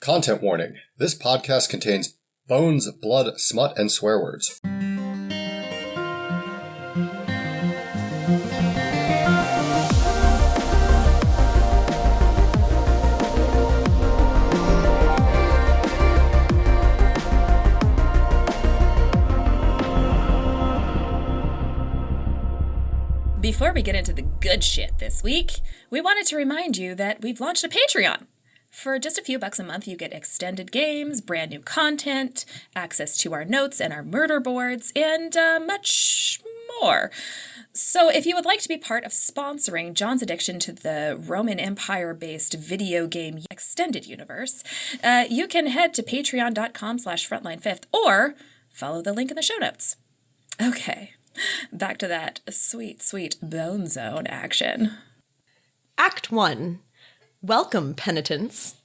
Content warning. This podcast contains bones, blood, smut, and swear words. Before we get into the good shit this week, we wanted to remind you that we've launched a Patreon. For just a few bucks a month, you get extended games, brand new content, access to our notes and our murder boards, and much more. So if you would like to be part of sponsoring John's addiction to the Roman Empire-based video game extended universe, you can head to patreon.com/frontlinefifth or follow the link in the show notes. Okay, back to that sweet, sweet Bone Zone action. Act 1. Welcome, penitents.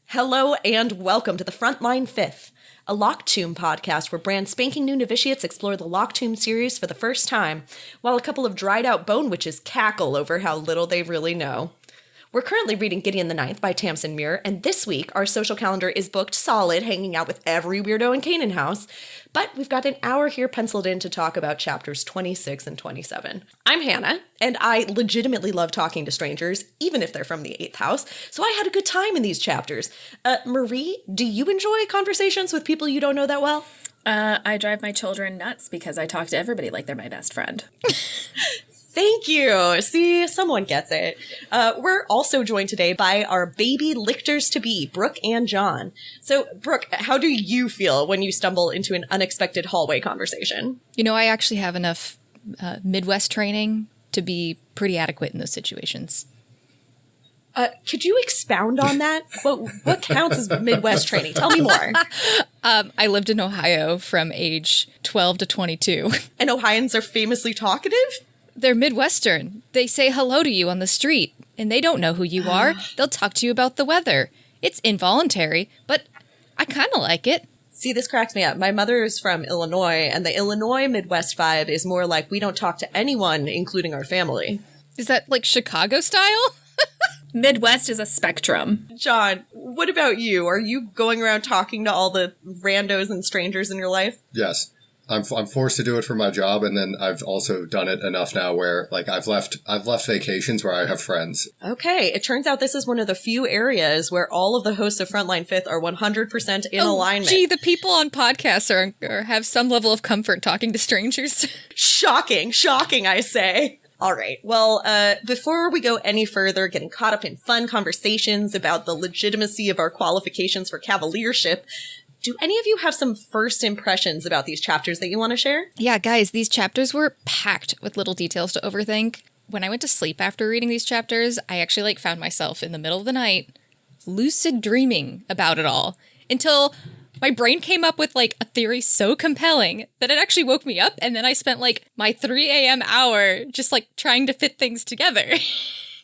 Hello and welcome to the Frontline Fifth, a Locked Tomb podcast where brand spanking new novitiates explore the Locked Tomb series for the first time, while a couple of dried-out bone witches cackle over how little they really know. We're currently reading Gideon the Ninth by Tamsin Muir, and this week our social calendar is booked solid, hanging out with every weirdo in Canaan house, but we've got an hour here penciled in to talk about chapters 26 and 27. I'm Hannah, and I legitimately love talking to strangers, even if they're from the 8th house, so I had a good time in these chapters. Marie, do you enjoy conversations with people you don't know that well? I drive my children nuts because I talk to everybody like they're my best friend. Thank you. See, someone gets it. We're also joined today by our baby lictors-to-be, Brooke and John. So, Brooke, how do you feel when you stumble into an unexpected hallway conversation? You know, I actually have enough Midwest training to be pretty adequate in those situations. Could you expound on that? What counts as Midwest training? Tell me more. I lived in Ohio from age 12 to 22. And Ohioans are famously talkative? They're Midwestern. They say hello to you on the street, and they don't know who you are. They'll talk to you about the weather. It's involuntary, but I kind of like it. See, this cracks me up. My mother is from Illinois, and the Illinois Midwest vibe is more like we don't talk to anyone, including our family. Is that like Chicago style? Midwest is a spectrum. John, what about you? Are you going around talking to all the randos and strangers in your life? Yes. I'm forced to do it for my job, and then I've also done it enough now where, like, I've left vacations where I have friends. Okay, it turns out this is one of the few areas where all of the hosts of Frontline Fifth are 100% in alignment. Gee, the people on podcasts are have some level of comfort talking to strangers. Shocking, I say. All right, well, before we go any further, getting caught up in fun conversations about the legitimacy of our qualifications for cavaliership, do any of you have some first impressions about these chapters that you want to share? Yeah, guys, these chapters were packed with little details to overthink. When I went to sleep after reading these chapters, I actually found myself in the middle of the night lucid dreaming about it all until my brain came up with a theory so compelling that it actually woke me up, and then I spent my 3 a.m. hour just trying to fit things together.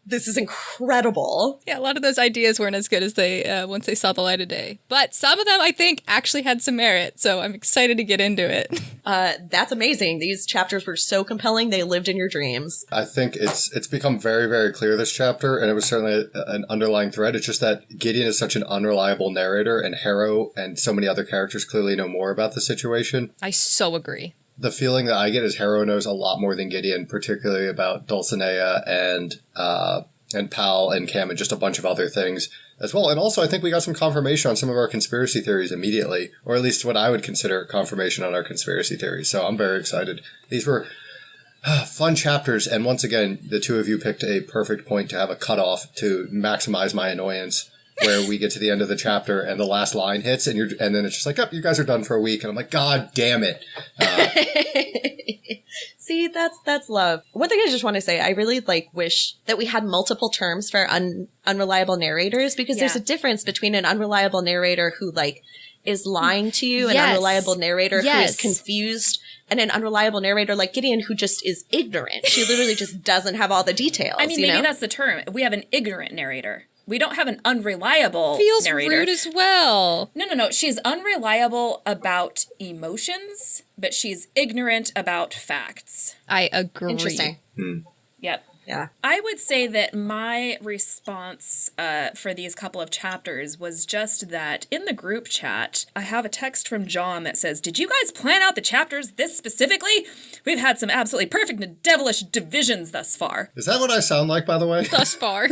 This is incredible. Yeah, a lot of those ideas weren't as good as they once they saw the light of day. But some of them, I think, actually had some merit, so I'm excited to get into it. That's amazing. These chapters were so compelling, they lived in your dreams. I think it's become very, very clear this chapter, and it was certainly an underlying thread. It's just that Gideon is such an unreliable narrator, and Harrow and so many other characters clearly know more about the situation. I so agree. The feeling that I get is Harrow knows a lot more than Gideon, particularly about Dulcinea and Pal and Cam and just a bunch of other things as well. And also, I think we got some confirmation on some of our conspiracy theories immediately, or at least what I would consider confirmation on our conspiracy theories. So I'm very excited. These were fun chapters, and once again, the two of you picked a perfect point to have a cutoff to maximize my annoyance, where we get to the end of the chapter and the last line hits, and then it's just like, oh, you guys are done for a week. And I'm like, God damn it. See, that's love. One thing I just want to say, I really wish that we had multiple terms for unreliable narrators, because there's a difference between an unreliable narrator who is lying to you, an unreliable narrator who is confused, and an unreliable narrator like Gideon who just is ignorant. She literally just doesn't have all the details. I mean, maybe that's the term. We have an ignorant narrator. We don't have an unreliable Feels narrator. Rude as well. No. She's unreliable about emotions, but she's ignorant about facts. I agree. Interesting. Yep. Yeah. I would say that my response for these couple of chapters was just that in the group chat, I have a text from John that says, "Did you guys plan out the chapters this specifically? We've had some absolutely perfect and devilish divisions thus far." Is that what I sound like, by the way? Thus far.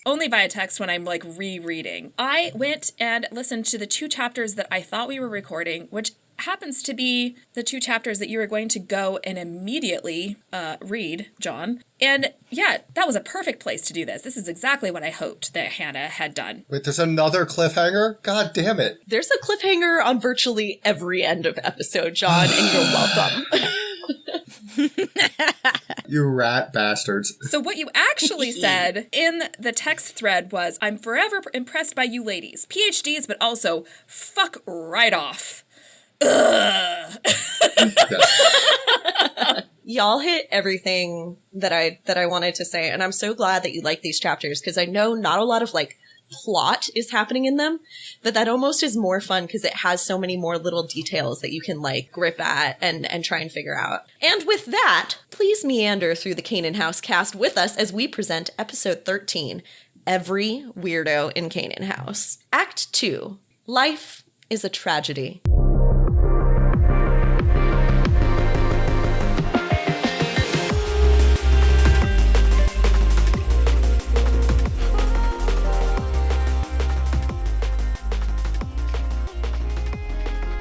Only by a text when I'm like rereading. I went and listened to the 2 chapters that I thought we were recording, which happens to be the 2 chapters that you were going to go and immediately read, John. And yeah, that was a perfect place to do this. This is exactly what I hoped that Hannah had done. Wait, there's another cliffhanger? God damn it. There's a cliffhanger on virtually every end of episode, John, and you're welcome. You rat bastards. So what you actually said in the text thread was, "I'm forever impressed by you ladies. PhDs, but also fuck right off." Ugh. Y'all hit everything that I wanted to say, and I'm so glad that you like these chapters, because I know not a lot of like plot is happening in them, but that almost is more fun because it has so many more little details that you can like grip at and try and figure out. And with that, please meander through the Canaan House cast with us as we present episode 13, Every Weirdo in Canaan House. Act 2, Life is a Tragedy.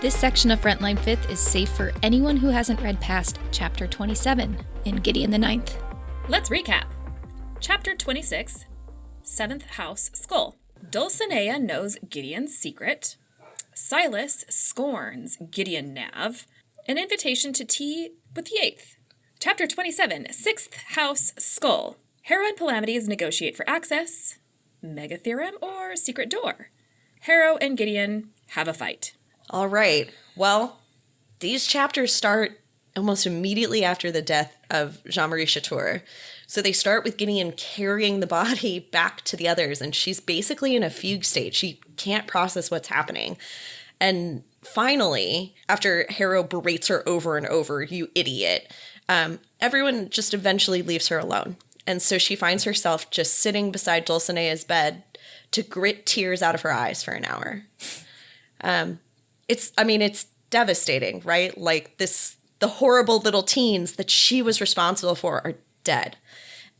This section of Frontline 5th is safe for anyone who hasn't read past Chapter 27 in Gideon the Ninth. Let's recap. Chapter 26, 7th House Skull. Dulcinea knows Gideon's secret. Silas scorns Gideon Nav. An invitation to tea with the 8th. Chapter 27, 6th House Skull. Harrow and Palamides negotiate for access. Mega Theorem or Secret Door. Harrow and Gideon have a fight. All right. Well, these chapters start almost immediately after the death of Jean-Marie Chateau. So they start with Gideon carrying the body back to the others, and she's basically in a fugue state. She can't process what's happening. And finally, after Harrow berates her over and over, "You idiot," everyone just eventually leaves her alone. And so she finds herself just sitting beside Dulcinea's bed to grit tears out of her eyes for an hour. It's devastating, right? Like the horrible little teens that she was responsible for are dead.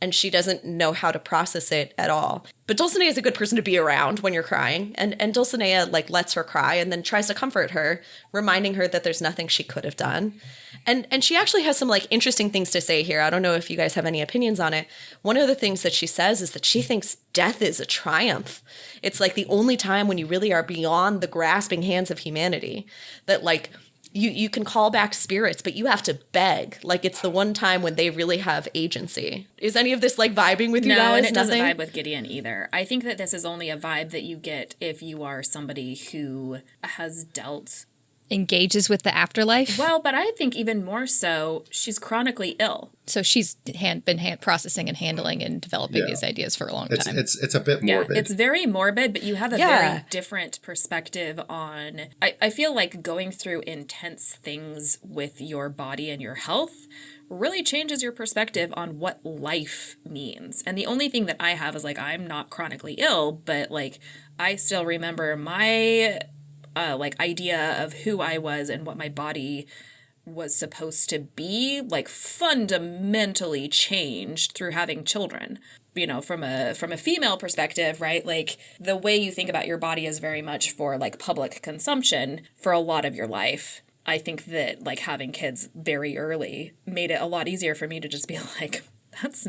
And she doesn't know how to process it at all. But Dulcinea is a good person to be around when you're crying. And Dulcinea like lets her cry and then tries to comfort her, reminding her that there's nothing she could have done. And she actually has some like interesting things to say here. I don't know if you guys have any opinions on it. One of the things that she says is that she thinks death is a triumph. It's like the only time when you really are beyond the grasping hands of humanity. That like you can call back spirits, but you have to beg. Like it's the one time when they really have agency. Is any of this like vibing with you guys? No, and it Nothing? doesn't vibe with Gideon either. I think that this is only a vibe that you get if you are somebody who has dealt. Engages with the afterlife. Well, but I think even more so, she's chronically ill. So she's been processing and handling and developing these ideas for a long time. It's a bit morbid. It's very morbid, but you have a very different perspective on... I feel like going through intense things with your body and your health really changes your perspective on what life means. And the only thing that I have is like, I'm not chronically ill, but like, I still remember my... idea of who I was and what my body was supposed to be, like fundamentally changed through having children. You know, from a female perspective, right? Like the way you think about your body is very much for like public consumption for a lot of your life. I think that like having kids very early made it a lot easier for me to just be like, that's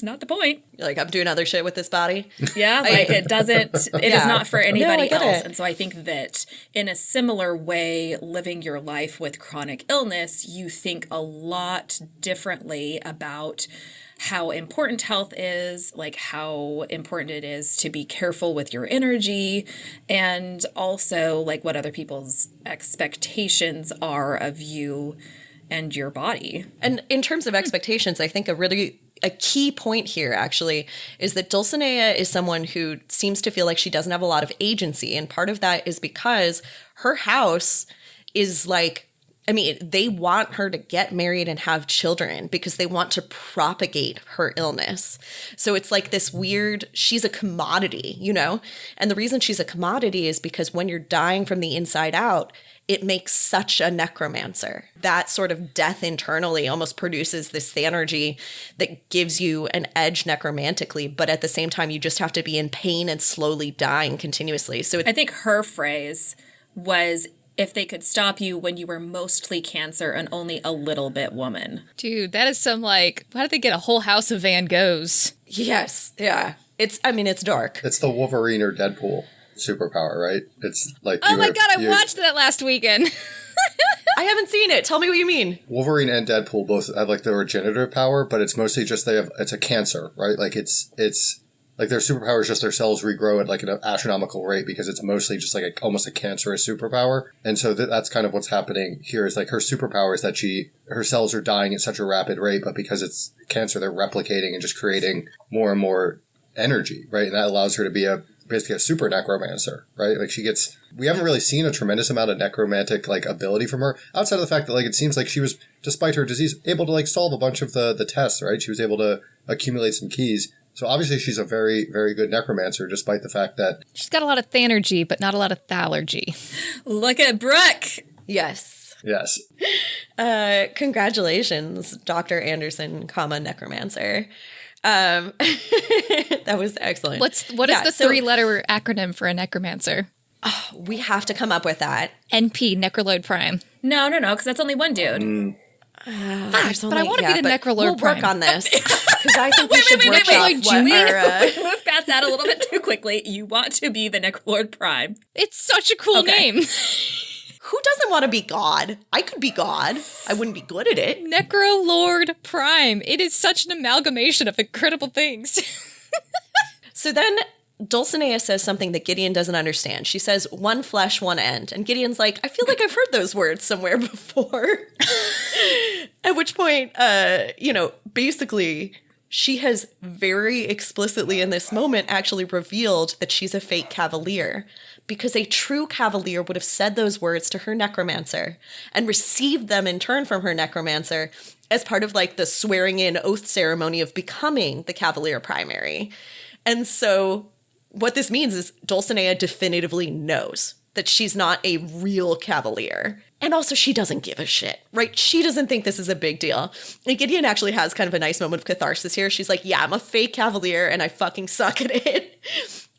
not the point. You're like, I'm doing other shit with this body. Yeah, like it is not for anybody else. It. And so I think that in a similar way, living your life with chronic illness, you think a lot differently about how important health is, like how important it is to be careful with your energy, and also like what other people's expectations are of you and your body. And in terms of expectations, I think a key point here actually is that Dulcinea is someone who seems to feel like she doesn't have a lot of agency. And part of that is because her house is like I mean, they want her to get married and have children because they want to propagate her illness. So it's like this weird, she's a commodity, you know? And the reason she's a commodity is because when you're dying from the inside out, it makes such a necromancer. That sort of death internally almost produces this energy that gives you an edge necromantically, but at the same time, you just have to be in pain and slowly dying continuously. So I think her phrase was, if they could stop you when you were mostly Cancer and only a little bit woman. Dude, that is some like, how did they get a whole house of Van Goghs? yes, yeah. It's dark. It's the Wolverine or Deadpool superpower, right? It's like Oh my god, I watched that last weekend. I haven't seen it. Tell me what you mean. Wolverine and Deadpool both have like the regenerative power, but it's mostly just it's a cancer, right? Like it's like their superpower is just their cells regrow at like an astronomical rate because it's mostly just like almost a cancerous superpower. And so that's kind of what's happening here is like her superpower is that her cells are dying at such a rapid rate, but because it's cancer, they're replicating and just creating more and more energy, right? And that allows her to be basically a super necromancer, right? Like we haven't really seen a tremendous amount of necromantic like ability from her outside of the fact that like it seems like she was, despite her disease, able to like solve a bunch of the tests, right? She was able to accumulate some keys. So obviously she's a very, very good necromancer, despite the fact that She's got a lot of thanergy, but not a lot of thallergy. Look at Brooke! Yes. yes. Congratulations, Dr. Anderson, necromancer. That was excellent. What is the three-letter acronym for a necromancer? We have to come up with that. NP, Necroloid Prime. No, because that's only one dude. But I want to be the Necrolord We'll Prime. work on this. Because I think we should wait, work off what we our, moved past that a little bit too quickly. You want to be the Necrolord Prime. It's such a cool name. who doesn't want to be God? I could be God. I wouldn't be good at it. Necrolord Prime. It is such an amalgamation of incredible things. So then Dulcinea says something that Gideon doesn't understand. She says, one flesh, one end. And Gideon's like, I feel like I've heard those words somewhere before. At which point, basically, she has very explicitly in this moment actually revealed that she's a fake cavalier. Because a true cavalier would have said those words to her necromancer and received them in turn from her necromancer as part of like the swearing in oath ceremony of becoming the cavalier primary. And so what this means is Dulcinea definitively knows that she's not a real cavalier. And also she doesn't give a shit, right? She doesn't think this is a big deal. And Gideon actually has kind of a nice moment of catharsis here. She's like, yeah, I'm a fake cavalier and I fucking suck at it.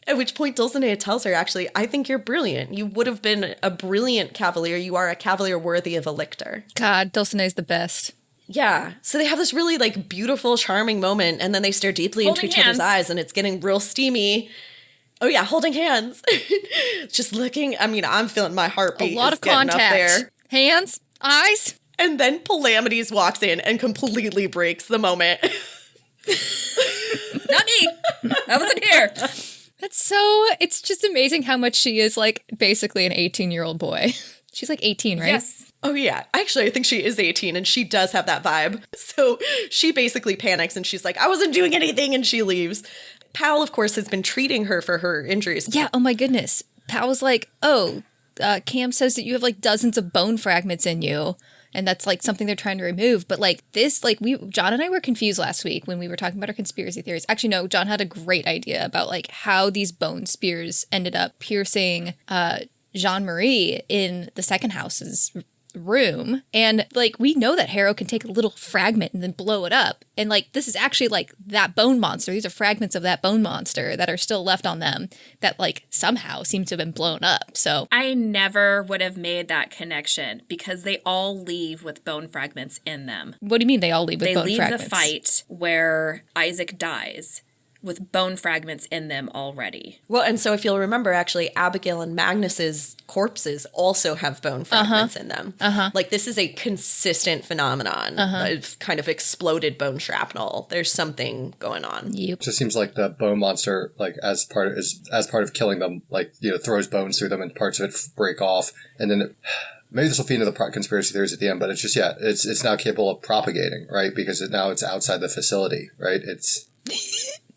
At which point Dulcinea tells her, actually, I think you're brilliant. You would have been a brilliant cavalier. You are a cavalier worthy of a lictor. God, Dulcinea's the best. Yeah. So they have this really like beautiful, charming moment, and then they stare deeply into each other's eyes, and it's getting real steamy. Oh yeah, holding hands. Just looking. I mean, I'm feeling my heartbeat. A lot of contact. Up there. Hands, eyes. And then Palamides walks in and completely breaks the moment. Not me. I wasn't here. It's just amazing how much she is like basically an 18-year-old boy. She's like 18, right? Yes. Oh, yeah. Actually, I think she is 18 and she does have that vibe. So she basically panics and she's like, I wasn't doing anything, and she leaves. Pal, of course, has been treating her for her injuries. Yeah. Oh, my goodness. Pal was like, Cam says that you have like dozens of bone fragments in you. And that's like something they're trying to remove. But like this, like John and I were confused last week when we were talking about our conspiracy theories. Actually, no, John had a great idea about like how these bone spears ended up piercing Jean-Marie in the second house's room. And like we know that Harrow can take a little fragment and then blow it up. And like this is actually like that bone monster. These are fragments of that bone monster that are still left on them that like somehow seem to have been blown up. So I never would have made that connection because they all leave with bone fragments in them. What do you mean they all leave with bone fragments? They leave the fight where Isaac dies with bone fragments in them already. Well, and so if you'll remember, actually, Abigail and Magnus's corpses also have bone fragments in them. Like, this is a consistent phenomenon of kind of exploded bone shrapnel. There's something going on. Yep. It just seems like the bone monster, like as part of killing them, like, you know, throws bones through them and parts of it break off, and then maybe this will feed into the conspiracy theories at the end, but it's just, yeah, it's now capable of propagating, right? Because now it's outside the facility, right? It's...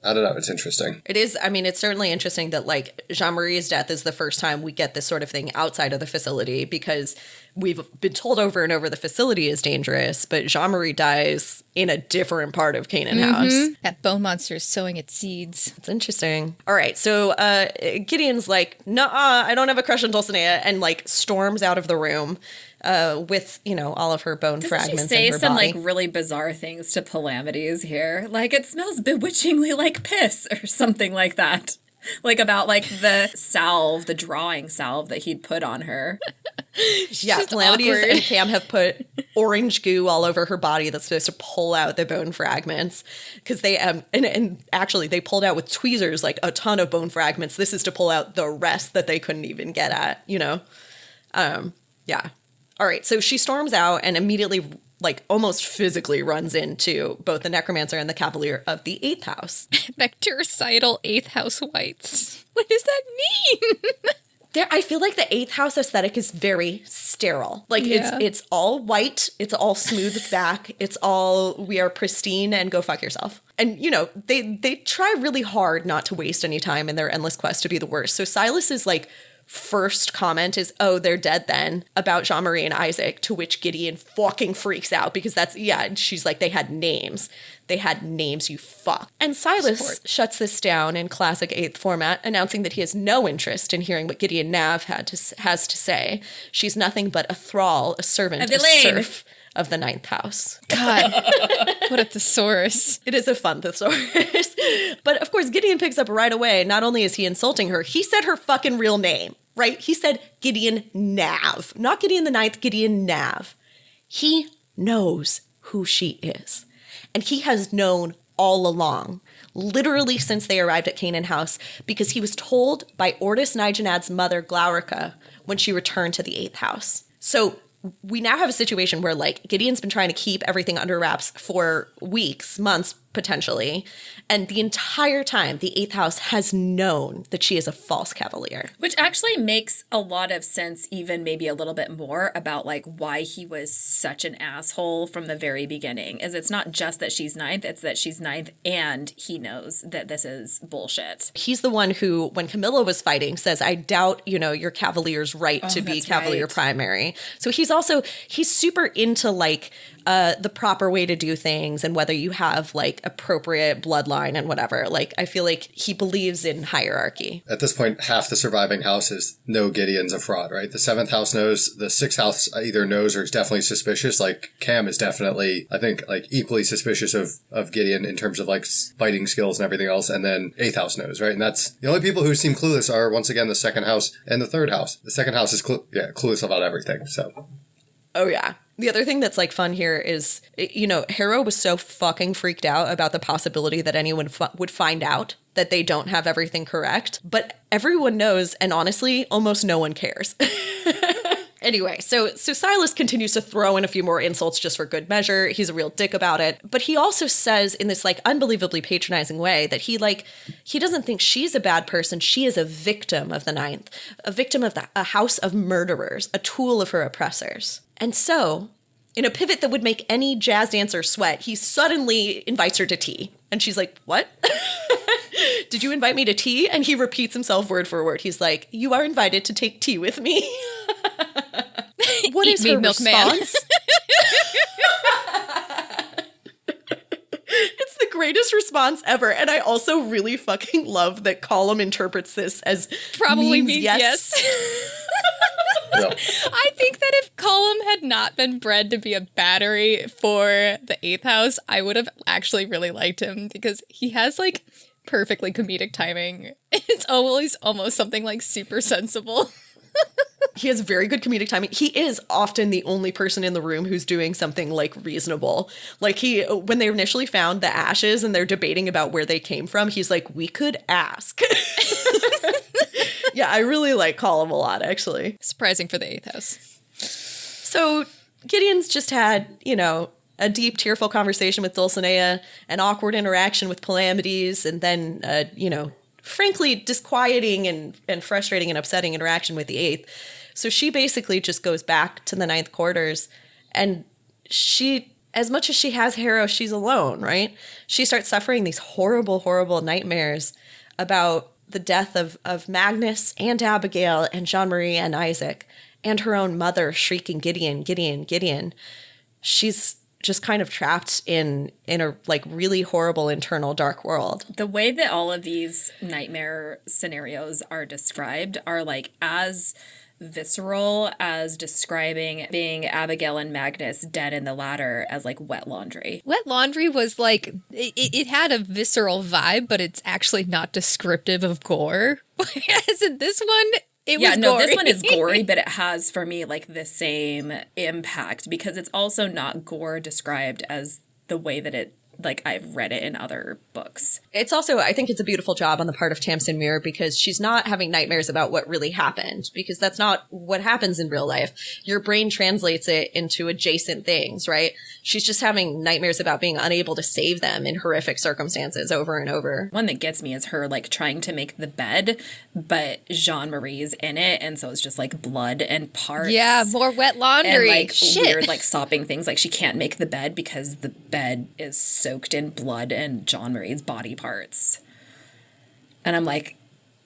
I don't know. It's interesting. It is. I mean, it's certainly interesting that like Jean-Marie's death is the first time we get this sort of thing outside of the facility, because we've been told over and over the facility is dangerous, but Jean-Marie dies in a different part of Canaan House. That bone monster is sowing its seeds. It's interesting. All right, so Gideon's like, "Nuh-uh, I don't have a crush on Dulcinea," and like storms out of the room with, you know, all of her bone fragments Doesn't she say in her some body. like really bizarre things to Palamides here? Like, it smells bewitchingly like piss or something like that. Like about like the salve, the drawing salve that he'd put on her. Yeah, just Palamides awkward. and Cam have put orange goo all over her body that's supposed to pull out the bone fragments because they and actually they pulled out with tweezers like a ton of bone fragments. This is to pull out the rest that they couldn't even get at, you know. Yeah. All right, so she storms out and immediately like almost physically runs into both the necromancer and the cavalier of the 8th house. Bactericidal 8th house whites. What does that mean? I feel like the 8th house aesthetic is very sterile. Like Yeah. it's all white, it's all smoothed back, it's all we are pristine and go fuck yourself. And you know, they try really hard not to waste any time in their endless quest to be the worst. So Silas's like first comment is, "Oh, they're dead then," about Jean-Marie and Isaac, to which Gideon fucking freaks out because she's like, "They had names. They had names, you fuck." And Silas shuts this down in classic 8th format, announcing that he has no interest in hearing what Gideon Nav has to say. She's nothing but a thrall, a servant, A a villain. serf of the 9th house. God, what a thesaurus. It is a fun thesaurus. But of course, Gideon picks up right away. Not only is he insulting her, he said her fucking real name, right? He said Gideon Nav, not Gideon the 9th, Gideon Nav. He knows who she is. And he has known all along, literally since they arrived at Canaan House, because he was told by Ortis Nigenad's mother, Glaurica, when she returned to the 8th house. So we now have a situation where like Gideon's been trying to keep everything under wraps for weeks, months, potentially. And the entire time, the 8th house has known that she is a false cavalier. Which actually makes a lot of sense, even maybe a little bit more about like why he was such an asshole from the very beginning. Is it's not just that she's 9th, it's that she's 9th and he knows that this is bullshit. He's the one who, when Camilla was fighting, says, "I doubt, you know, your cavalier's right to be that's cavalier right. primary." So he's super into like the proper way to do things and whether you have like appropriate bloodline and whatever. Like, I feel like he believes in hierarchy. At this point, half the surviving houses know Gideon's a fraud, right? The 7th house knows, the 6th house either knows or is definitely suspicious. Like, Cam is definitely, I think, like, equally suspicious of Gideon in terms of, like, fighting skills and everything else. And then 8th house knows, right? And that's, the only people who seem clueless are, once again, the 2nd house and the 3rd house. The 2nd house is, clueless about everything, so. Oh, yeah. The other thing that's like fun here is, you know, Harrow was so fucking freaked out about the possibility that anyone would find out that they don't have everything correct. But everyone knows, and honestly, almost no one cares. Anyway, so Silas continues to throw in a few more insults just for good measure. He's a real dick about it. But he also says in this like unbelievably patronizing way that he doesn't think she's a bad person. She is a victim of the 9th, a victim of a house of murderers, a tool of her oppressors. And so, in a pivot that would make any jazz dancer sweat, he suddenly invites her to tea. And she's like, "What? Did you invite me to tea?" And he repeats himself word for word. He's like, "You are invited to take tea with me." What Eat is me, her milkman. response? It's the greatest response ever. And I also really fucking love that Colum interprets this as Probably means yes. Yeah. I think that if Colum had not been bred to be a battery for the 8th house, I would have actually really liked him because he has like perfectly comedic timing. It's always almost something like super sensible. He has very good comedic timing. He is often the only person in the room who's doing something like reasonable. Like when they initially found the ashes and they're debating about where they came from, he's like, "We could ask." Yeah, I really like Colum a lot, actually. Surprising for the 8th house. So Gideon's just had, you know, a deep, tearful conversation with Dulcinea, an awkward interaction with Palamides, and then, you know, frankly, disquieting and frustrating and upsetting interaction with the 8th. So she basically just goes back to the 9th quarters, and she, as much as she has Harrow, she's alone, right? She starts suffering these horrible, horrible nightmares about the death of Magnus and Abigail and Jean-Marie and Isaac. and her own mother shrieking, Gideon, Gideon, Gideon. She's just kind of trapped in a like really horrible internal dark world. The way that all of these nightmare scenarios are described are like as visceral as describing being Abigail and Magnus dead in the ladder as like wet laundry. Wet laundry was like, it had a visceral vibe, but it's actually not descriptive of gore. As in this one, it was gory. This one is gory, but it has for me like the same impact because it's also not gore described as the way that it like I've read it in other books. It's also, I think it's a beautiful job on the part of Tamsin Muir because she's not having nightmares about what really happened, because that's not what happens in real life. Your brain translates it into adjacent things, right? She's just having nightmares about being unable to save them in horrific circumstances over and over. One that gets me is her like trying to make the bed, but Jean-Marie's in it, and so it's just like blood and parts. Yeah, more wet laundry. And like Shit. weird like sopping things. Like she can't make the bed because the bed is soaked in blood and Jean-Marie's body parts. And I'm like,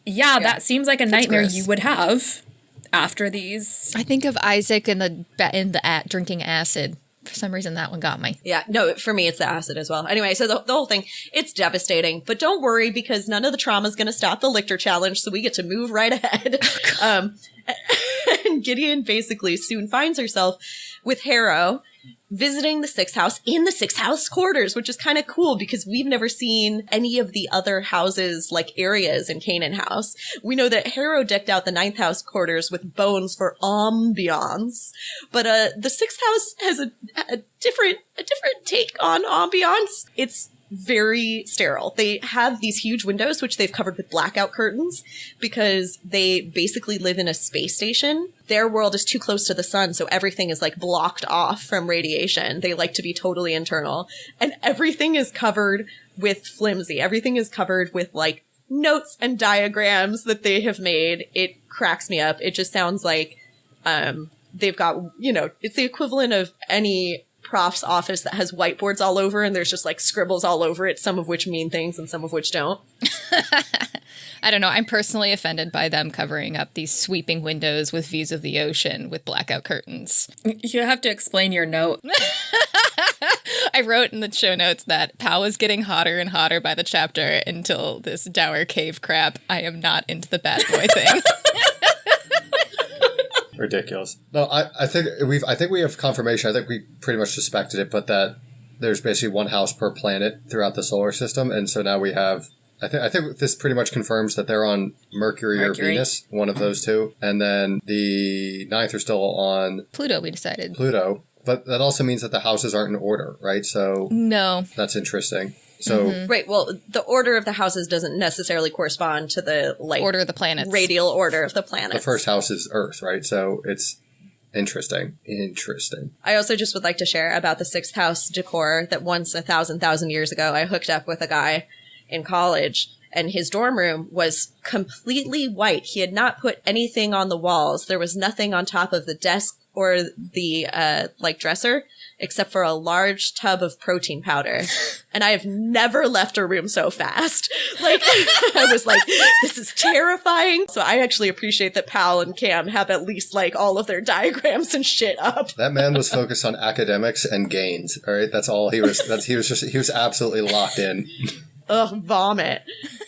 yeah, that seems like a nightmare gross. you would have after these. I think of Isaac and the drinking acid. For some reason, that one got me. Yeah, no, for me, it's the acid as well. Anyway, so the whole thing, it's devastating. But don't worry, because none of the trauma is going to stop the Lichter challenge, so we get to move right ahead. And Gideon basically soon finds herself with Harrow visiting the Sixth House in the Sixth House quarters, which is kind of cool because we've never seen any of the other houses like areas in Canaan House. We know that Harrow decked out the Ninth House quarters with bones for ambiance, but the Sixth House has a different take on ambiance. It's very sterile. They have these huge windows, which they've covered with blackout curtains because they basically live in a space station. Their world is too close to the sun, so everything is like blocked off from radiation. They like to be totally internal. And everything is covered with flimsy. Everything is covered with like notes and diagrams that they have made. It cracks me up. It just sounds like they've got, it's the equivalent of any prof's office that has whiteboards all over and there's just like scribbles all over it, some of which mean things and some of which don't. I don't know. I'm personally offended by them covering up these sweeping windows with views of the ocean with blackout curtains. You have to explain your note. I wrote in the show notes that Pal was getting hotter and hotter by the chapter until this dour cave crap. I am not into the bad boy thing. Ridiculous. No, I think we have confirmation. I think we pretty much suspected it, but that there's basically one house per planet throughout the solar system, and so now we have. I think this pretty much confirms that they're on Mercury or Venus, one of those two, and then the ninth are still on Pluto. We decided Pluto, but that also means that the houses aren't in order, right? So no, that's interesting. So Right, well, the order of the houses doesn't necessarily correspond to the like order of the planets, radial order of the planets. the first house is Earth, right? So it's interesting. I also just would like to share about the Sixth House decor that once 1,000 years ago I hooked up with a guy in college, and his dorm room was completely white. He had not put anything on the walls. There was nothing on top of the desk or the dresser except for a large tub of protein powder. And I have never left a room so fast. Like, I was like, this is terrifying. So I actually appreciate that Pal and Cam have at least like all of their diagrams and shit up. That man was focused on academics and gains. All right, that's all he was. He was absolutely locked in. Ugh, vomit.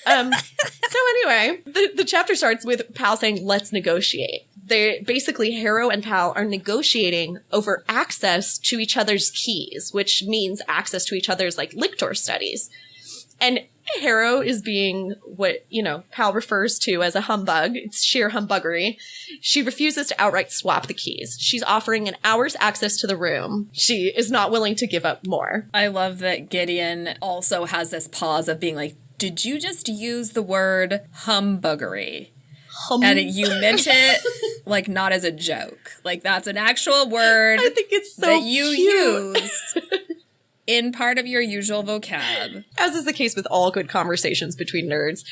So anyway, the chapter starts with Pal saying, let's negotiate. They basically, Harrow and Pal are negotiating over access to each other's keys, which means access to each other's like Lictor studies. And Harrow is being what, Pal refers to as a humbug. It's sheer humbuggery. She refuses to outright swap the keys. She's offering an hour's access to the room. She is not willing to give up more. I love that Gideon also has this pause of being like, did you just use the word humbuggery? And you meant it like not as a joke. Like that's an actual word I think it's so that you cute. use in part of your usual vocab. As is the case with all good conversations between nerds,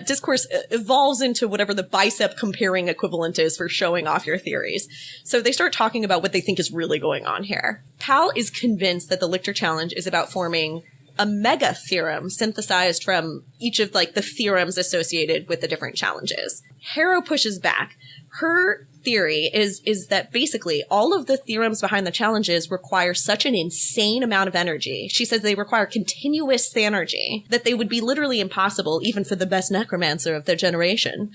discourse evolves into whatever the bicep comparing equivalent is for showing off your theories. So they start talking about what they think is really going on here. Pal is convinced that the Lichter Challenge is about forming a mega theorem synthesized from each of like the theorems associated with the different challenges. Harrow pushes back. Her theory is that basically all of the theorems behind the challenges require such an insane amount of energy. She says they require continuous energy that they would be literally impossible even for the best necromancer of their generation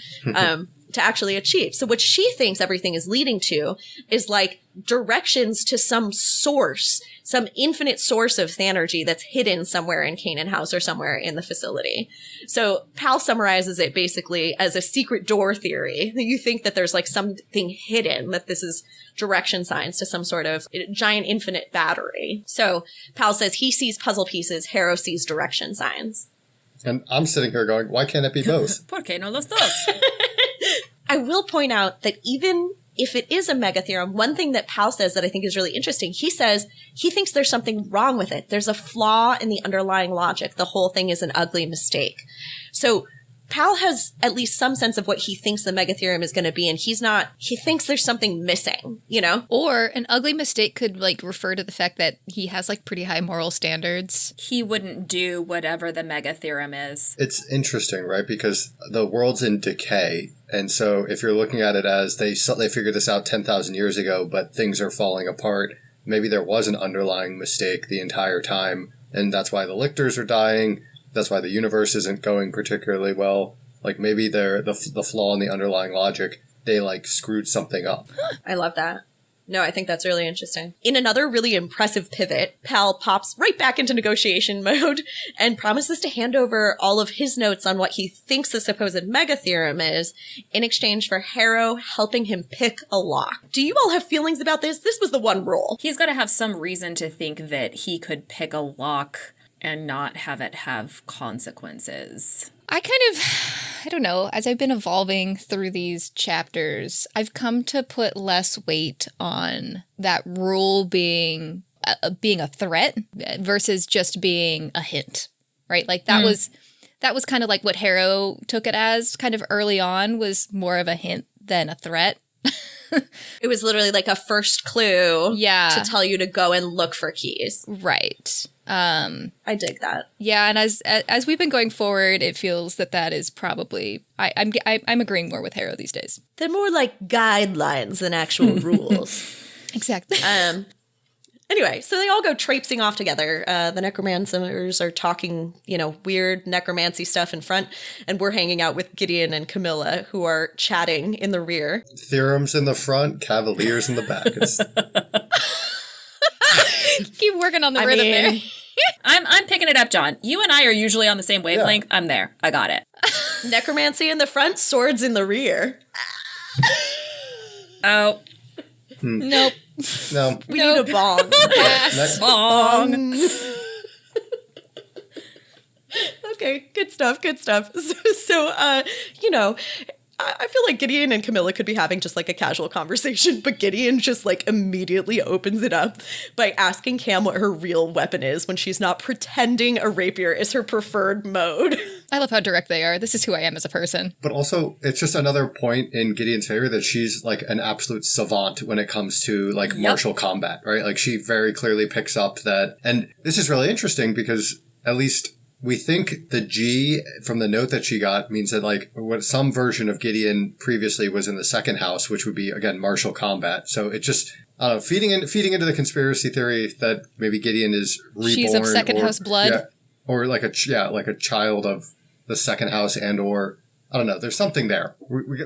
to actually achieve. So what she thinks everything is leading to is like directions to some source, some infinite source of Thanergy that's hidden somewhere in Canaan House or somewhere in the facility. So Pal summarizes it basically as a secret door theory. You think that there's like something hidden, that this is direction signs to some sort of giant infinite battery. So Pal says he sees puzzle pieces, Harrow sees direction signs. And I'm sitting here going, why can't it be both? ¿Por qué no los dos? I will point out that even if it is a mega theorem, one thing that Pal says that I think is really interesting, he says he thinks there's something wrong with it. There's a flaw in the underlying logic. The whole thing is an ugly mistake. So Pal has at least some sense of what he thinks the mega theorem is going to be, and he thinks there's something missing, you know? Or an ugly mistake could like refer to the fact that he has like pretty high moral standards. He wouldn't do whatever the mega theorem is. It's interesting, right? Because the world's in decay. And so if you're looking at it as they figured this out 10,000 years ago, but things are falling apart, maybe there was an underlying mistake the entire time. And that's why the lictors are dying. That's why the universe isn't going particularly well. Like maybe the flaw in the underlying logic, they like screwed something up. I love that. No, I think that's really interesting. In another really impressive pivot, Pal pops right back into negotiation mode and promises to hand over all of his notes on what he thinks the supposed mega theorem is in exchange for Harrow helping him pick a lock. Do you all have feelings about this? This was the one rule. He's got to have some reason to think that he could pick a lock and not have it have consequences. I don't know, as I've been evolving through these chapters, I've come to put less weight on that rule being a threat versus just being a hint, right? Like that was kind of like what Harrow took it as kind of early on, was more of a hint than a threat. It was literally like a first clue to tell you to go and look for keys. Right. I dig that. Yeah, and as we've been going forward, it feels that is probably I'm agreeing more with Harrow these days. They're more like guidelines than actual rules. Exactly. Anyway, so they all go traipsing off together. The necromancers are talking, weird necromancy stuff in front, and we're hanging out with Gideon and Camilla, who are chatting in the rear. Theorems in the front, cavaliers in the back. Keep working on the rhythm there. I'm picking it up, John. You and I are usually on the same wavelength. Yeah. I'm there. I got it. Necromancy in the front, swords in the rear. Oh. Nope. No. We need a bong. Yes. Bong. Okay, good stuff. So, I feel like Gideon and Camilla could be having just like a casual conversation, but Gideon just like immediately opens it up by asking Cam what her real weapon is when she's not pretending a rapier is her preferred mode. I love how direct they are. This is who I am as a person. But also, it's just another point in Gideon's favor that she's like an absolute savant when it comes to like martial combat, right? Like she very clearly picks up that. And this is really interesting because at least we think the G from the note that she got means that like what some version of Gideon previously was in the second house, which would be again martial combat. So it just feeding into the conspiracy theory that maybe Gideon is reborn. She's of second house blood, or like a child of the second house, and or I don't know. There's something there.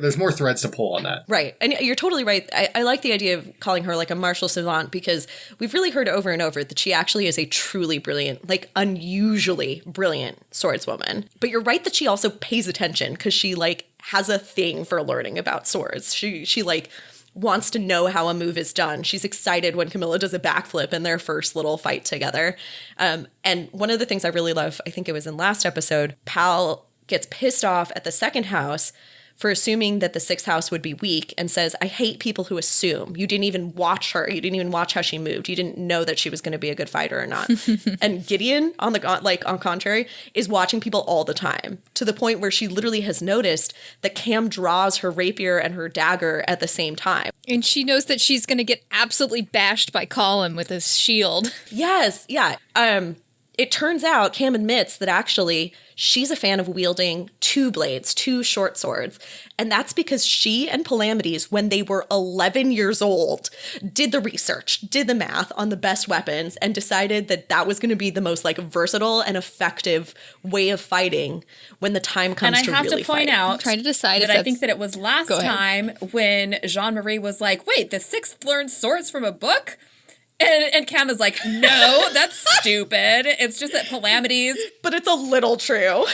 There's more threads to pull on that. Right. And you're totally right. I like the idea of calling her like a martial savant because we've really heard over and over that she actually is a truly brilliant, like unusually brilliant swordswoman. But you're right that she also pays attention because she like has a thing for learning about swords. She like wants to know how a move is done. She's excited when Camilla does a backflip in their first little fight together. And one of the things I really love, I think it was in last episode, Pal gets pissed off at the second house for assuming that the sixth house would be weak and says, I hate people who assume. You didn't even watch her. You didn't even watch how she moved. You didn't know that she was going to be a good fighter or not. And Gideon, on contrary, is watching people all the time to the point where she literally has noticed that Cam draws her rapier and her dagger at the same time. And she knows that she's going to get absolutely bashed by Colin with his shield. Yes. Yeah. it turns out Cam admits that actually she's a fan of wielding two blades, two short swords. And that's because she and Palamides, when they were 11 years old, did the research, did the math on the best weapons, and decided that that was going to be the most like versatile and effective way of fighting when the time comes to really fight. And I have to point out, I'm trying to decide that I think that it was last time when Jean-Marie was like, wait, the sixth learned swords from a book? And Cam is like, no, that's stupid. It's just that Palamides. But it's a little true.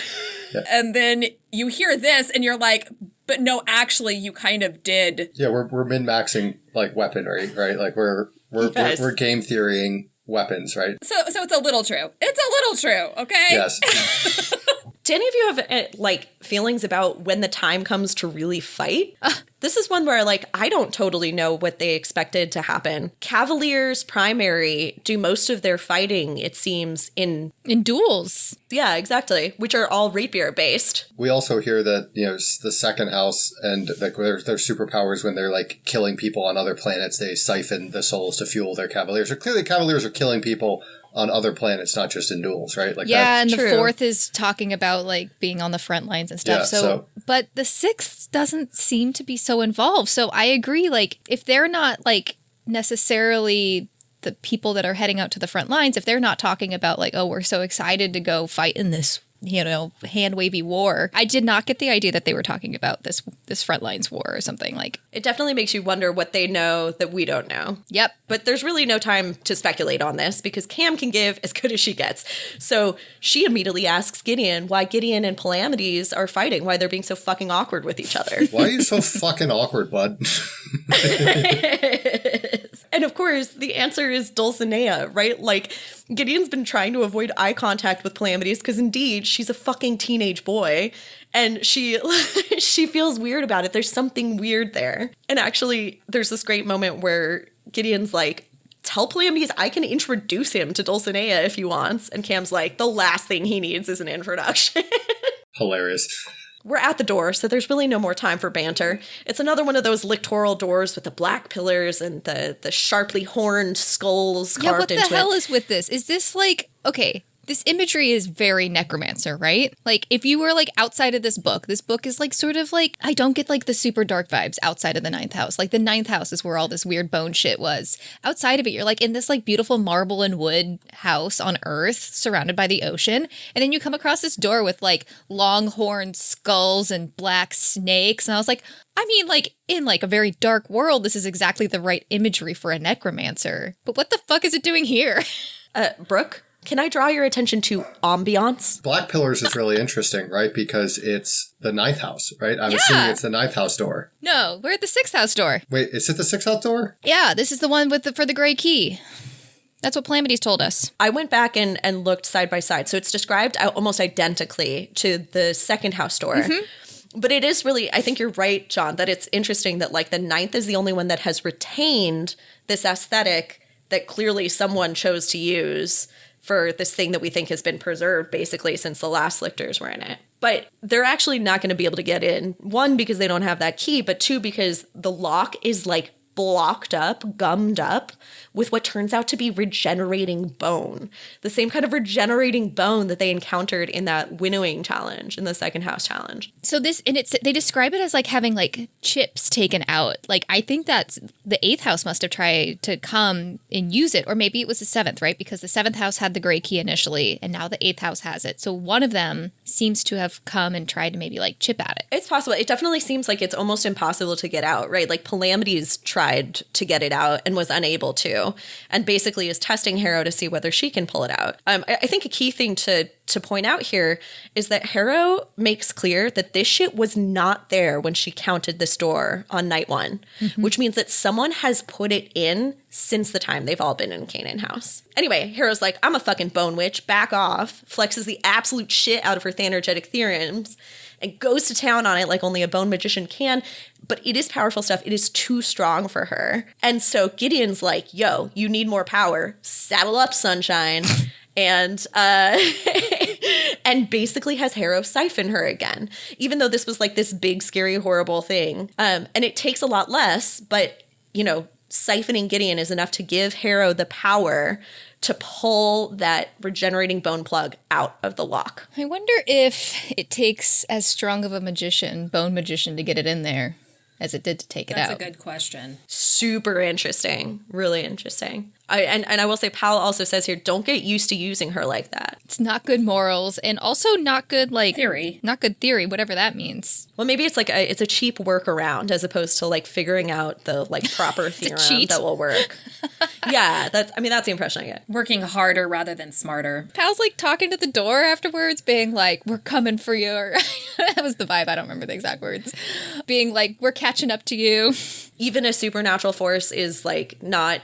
And then you hear this and you're like, but no, actually, you kind of did. Yeah, we're min-maxing like weaponry, right? Like we're game theorying weapons, right? So it's a little true. It's a little true, okay? Yes. Do any of you have like feelings about when the time comes to really fight? This is one where like I don't totally know what they expected to happen. Cavaliers primary do most of their fighting, it seems, in duels. Yeah, exactly, which are all rapier based. We also hear that, you know, the second house and like their superpowers when they're like killing people on other planets, they siphon the souls to fuel their cavaliers. So clearly cavaliers are killing people on other planets, not just in duels, right? Like yeah, and true. The fourth is talking about like being on the front lines and stuff. Yeah, so but the sixth doesn't seem to be so involved. So I agree, like if they're not like necessarily the people that are heading out to the front lines, if they're not talking about like, oh, we're so excited to go fight in this, you know, hand wavy war. I did not get the idea that they were talking about this front lines war or something. Like it definitely makes you wonder what they know that we don't know. Yep. But there's really no time to speculate on this because Cam can give as good as she gets. So she immediately asks Gideon why Gideon and Palamides are fighting, why they're being so fucking awkward with each other. Why are you so fucking awkward, bud? And of course, the answer is Dulcinea, right? Like, Gideon's been trying to avoid eye contact with Palamides because indeed, she's a fucking teenage boy. And she feels weird about it. There's something weird there. And actually, there's this great moment where Gideon's like, tell Palamides I can introduce him to Dulcinea if he wants. And Cam's like, the last thing he needs is an introduction. Hilarious. We're at the door, so there's really no more time for banter. It's another one of those lictoral doors with the black pillars and the sharply horned skulls carved into it. Yeah, what the hell is with this? Is this like, okay, this imagery is very necromancer, right? Like, if you were, like, outside of this book is, like, sort of, like, I don't get, like, the super dark vibes outside of the ninth house. Like, the ninth house is where all this weird bone shit was. Outside of it, you're, like, in this, like, beautiful marble and wood house on Earth surrounded by the ocean. And then you come across this door with, like, long-horned skulls and black snakes. And I was like, I mean, like, in, like, a very dark world, this is exactly the right imagery for a necromancer. But what the fuck is it doing here? Brooke? Can I draw your attention to ambiance? Black Pillars is really interesting, right? Because it's the ninth house, right? I'm assuming it's the ninth house door. No, we're at the sixth house door. Wait, is it the sixth house door? Yeah, this is the one with for the gray key. That's what Palamides told us. I went back and looked side by side. So it's described almost identically to the second house door. Mm-hmm. But it is really, I think you're right, John, that it's interesting that like the ninth is the only one that has retained this aesthetic that clearly someone chose to use for this thing that we think has been preserved basically since the last lictors were in it. But they're actually not going to be able to get in. One, because they don't have that key, but two, because the lock is like blocked up, gummed up with what turns out to be regenerating bone. The same kind of regenerating bone that they encountered in that winnowing challenge, in the second house challenge. So this, and they describe it as like having like chips taken out. Like I think that's the eighth house must have tried to come and use it, or maybe it was the seventh, right? Because the seventh house had the gray key initially, and now the eighth house has it. So one of them seems to have come and tried to maybe like chip at it. It's possible. It definitely seems like it's almost impossible to get out, right? Like Palamides tried to get it out and was unable to, and basically is testing Harrow to see whether she can pull it out. I think a key thing to point out here is that Harrow makes clear that this shit was not there when she counted this door on night one, which means that someone has put it in since the time they've all been in Canaan house. Anyway, Harrow's like, I'm a fucking bone witch, back off, flexes the absolute shit out of her Thanergetic theorems, and goes to town on it like only a bone magician can. But it is powerful stuff. It is too strong for her. And so Gideon's like, yo, you need more power. Saddle up, sunshine. And and basically has Harrow siphon her again, even though this was like this big, scary, horrible thing. And it takes a lot less, but, you know, siphoning Gideon is enough to give Harrow the power to pull that regenerating bone plug out of the lock. I wonder if it takes as strong of a bone magician to get it in there as it did to take it out. That's a good question. Super interesting. Really interesting. I will say, Powell also says here, don't get used to using her like that. It's not good morals, and also not good, Theory. Not good theory, whatever that means. Well, maybe it's it's a cheap workaround as opposed to figuring out the proper theorem cheat. that will work. Yeah, that's the impression I get. Working harder rather than smarter. Pal's talking to the door afterwards, being like, we're coming for you. Or that was the vibe. I don't remember the exact words. Being like, we're catching up to you. Even a supernatural force is not,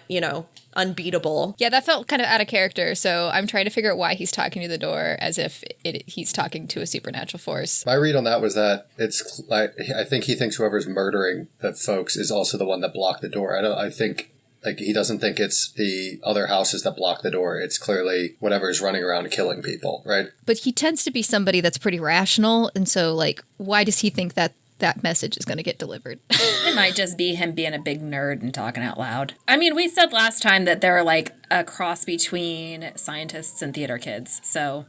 unbeatable. Yeah, that felt kind of out of character. So I'm trying to figure out why he's talking to the door as if he's talking to a supernatural force. My read on that was that it's like, I think he thinks whoever's murdering the folks is also the one that blocked the door. I think he doesn't think it's the other houses that block the door. It's clearly whatever's running around killing people, right? But he tends to be somebody that's pretty rational. And so why does he think that message is going to get delivered? It might just be him being a big nerd and talking out loud. I mean, we said last time that they're a cross between scientists and theater kids, so...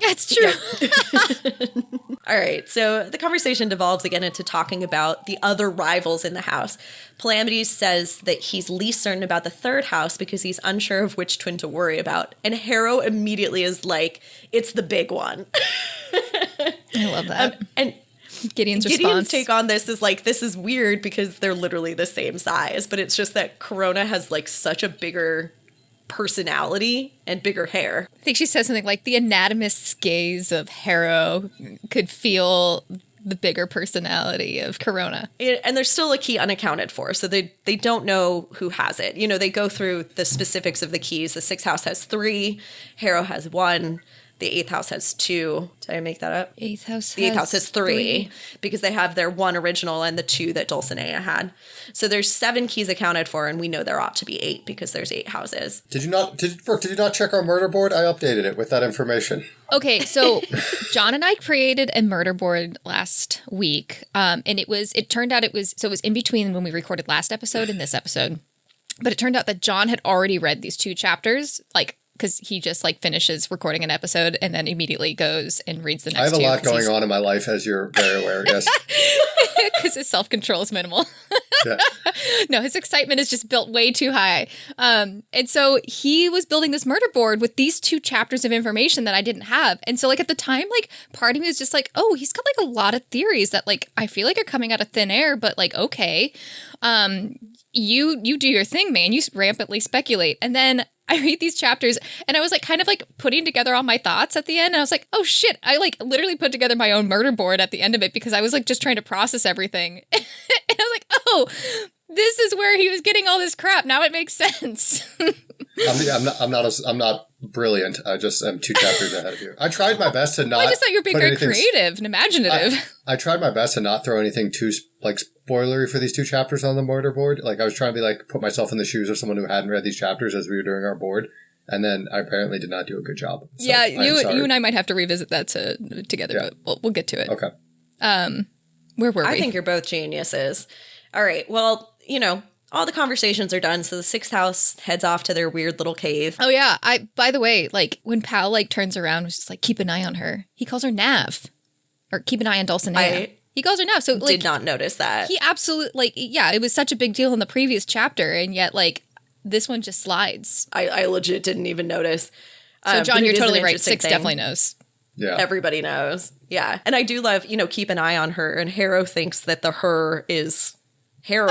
That's true. All right, so the conversation devolves again into talking about the other rivals in the house. Palamides says that he's least certain about the third house because he's unsure of which twin to worry about. And Harrow immediately is like, it's the big one. I love that. And Gideon's response. take on this is this is weird because they're literally the same size, but it's just that Corona has such a bigger personality and bigger hair. I think she says something like the anatomist's gaze of Harrow could feel the bigger personality of Corona. And there's still a key unaccounted for, so they don't know who has it. They go through the specifics of the keys. The sixth house has 3, Harrow has 1. The 8th house has 2. Did I make that up? The 8th house has 3 because they have their 1 original and the 2 that Dulcinea had. So there's 7 keys accounted for, and we know there ought to be 8 because there's 8 houses. Brooke, did you not check our murder board? I updated it with that information. Okay, so John and I created a murder board last week, and it turned out it was in between when we recorded last episode and this episode. But it turned out that John had already read these 2 chapters, because he just finishes recording an episode and then immediately goes and reads the next 2. I have a lot going on in my life, as you're very aware, yes. Because his self-control is minimal. Yeah. No, his excitement is just built way too high. And so he was building this murder board with these 2 chapters of information that I didn't have. And so at the time, part of me was just oh, he's got a lot of theories that I feel are coming out of thin air, but okay. You do your thing, man. You rampantly speculate. And then I read these chapters and I was kind of putting together all my thoughts at the end. And I was like, oh shit. I literally put together my own murder board at the end of it because I was just trying to process everything. And I was like, oh, this is where he was getting all this crap. Now it makes sense. I'm not brilliant. I just am 2 chapters ahead of you. I tried my best to not. I just thought you were being very creative and imaginative. I tried my best to not throw anything too spoilery for these 2 chapters on the murder board. I was trying to put myself in the shoes of someone who hadn't read these chapters as we were doing our board, and then I apparently did not do a good job. So yeah, you and I might have to revisit that together, Yeah. but we'll get to it. Okay. Where were we? I think you're both geniuses. All right, well, all the conversations are done, so the 6th house heads off to their weird little cave. Oh yeah, by the way, when Pal turns around, was just keep an eye on her. He calls her Nav, or keep an eye on Dulcinea. He calls her Nav. So did not notice that. He absolutely yeah, it was such a big deal in the previous chapter, and yet this one just slides. I legit didn't even notice. So John, you're totally right. 6 thing. definitely knows. Yeah. Everybody knows. Yeah, and I do love keep an eye on her, and Harrow thinks that the her is Harrow,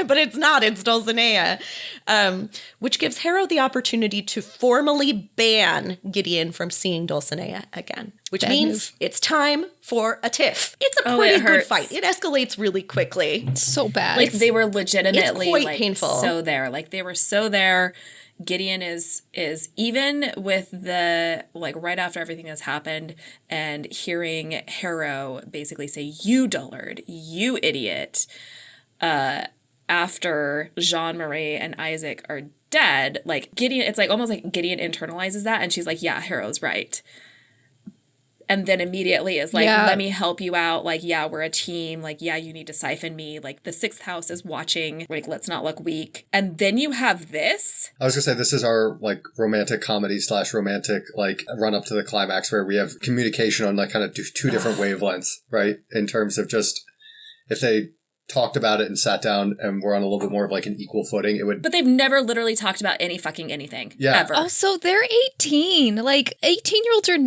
but it's not. It's Dulcinea, which gives Harrow the opportunity to formally ban Gideon from seeing Dulcinea again, which means it's time for a tiff. It's a pretty good fight. It escalates really quickly. It's so bad. They were legitimately it's quite painful. So there. They were so there. Gideon is even with the right after everything has happened and hearing Harrow basically say, "You dullard, you idiot." After Jean-Marie and Isaac are dead, Gideon, it's almost like Gideon internalizes that, and she's like, yeah, Harrow's right. and then immediately is like, Yeah. let me help you out. Like, yeah, we're a team. Like, yeah, you need to siphon me. Like, the sixth house is watching. Like, let's not look weak. And then you have this. I was gonna say, this is our like romantic comedy / romantic like run up to the climax where we have communication on like kind of two different wavelengths, right? In terms of just if they talked about it and sat down and were on a little bit more of like an equal footing, it would. But they've never literally talked about any fucking anything. Yeah. Ever. Also, they're 18. Like 18-year-olds are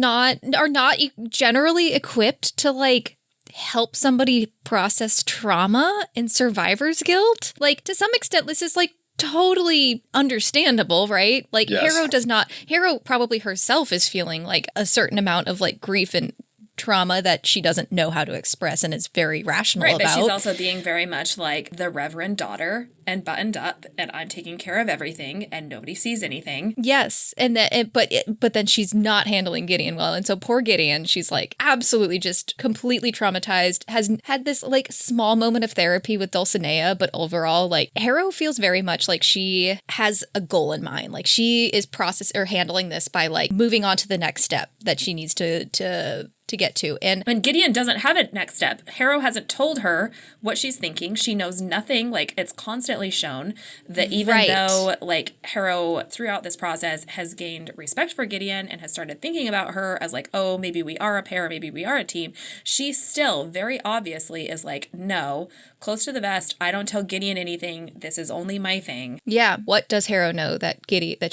not generally equipped to like help somebody process trauma and survivor's guilt. Like to some extent, this is like totally understandable, right? Like Yes. Harrow probably herself is feeling like a certain amount of like grief and trauma that she doesn't know how to express and is very rational Right, about. but she's also being very much like the reverend daughter and buttoned up, and I'm taking care of everything, and nobody sees anything. Yes, but then she's not handling Gideon well, and so poor Gideon, she's like absolutely just completely traumatized. Has had this like small moment of therapy with Dulcinea, but overall, like Harrow feels very much like she has a goal in mind. Like she is handling this by like moving on to the next step that she needs to get to. And Gideon doesn't have a next step. Harrow hasn't told her what she's thinking. She knows nothing. Like, it's constantly shown that even Right. though, like, Harrow throughout this process has gained respect for Gideon and has started thinking about her as like, oh, maybe we are a pair, maybe we are a team, she still very obviously is like, no, close to the vest. I don't tell Gideon anything. This is only my thing. yeah, what does Harrow know that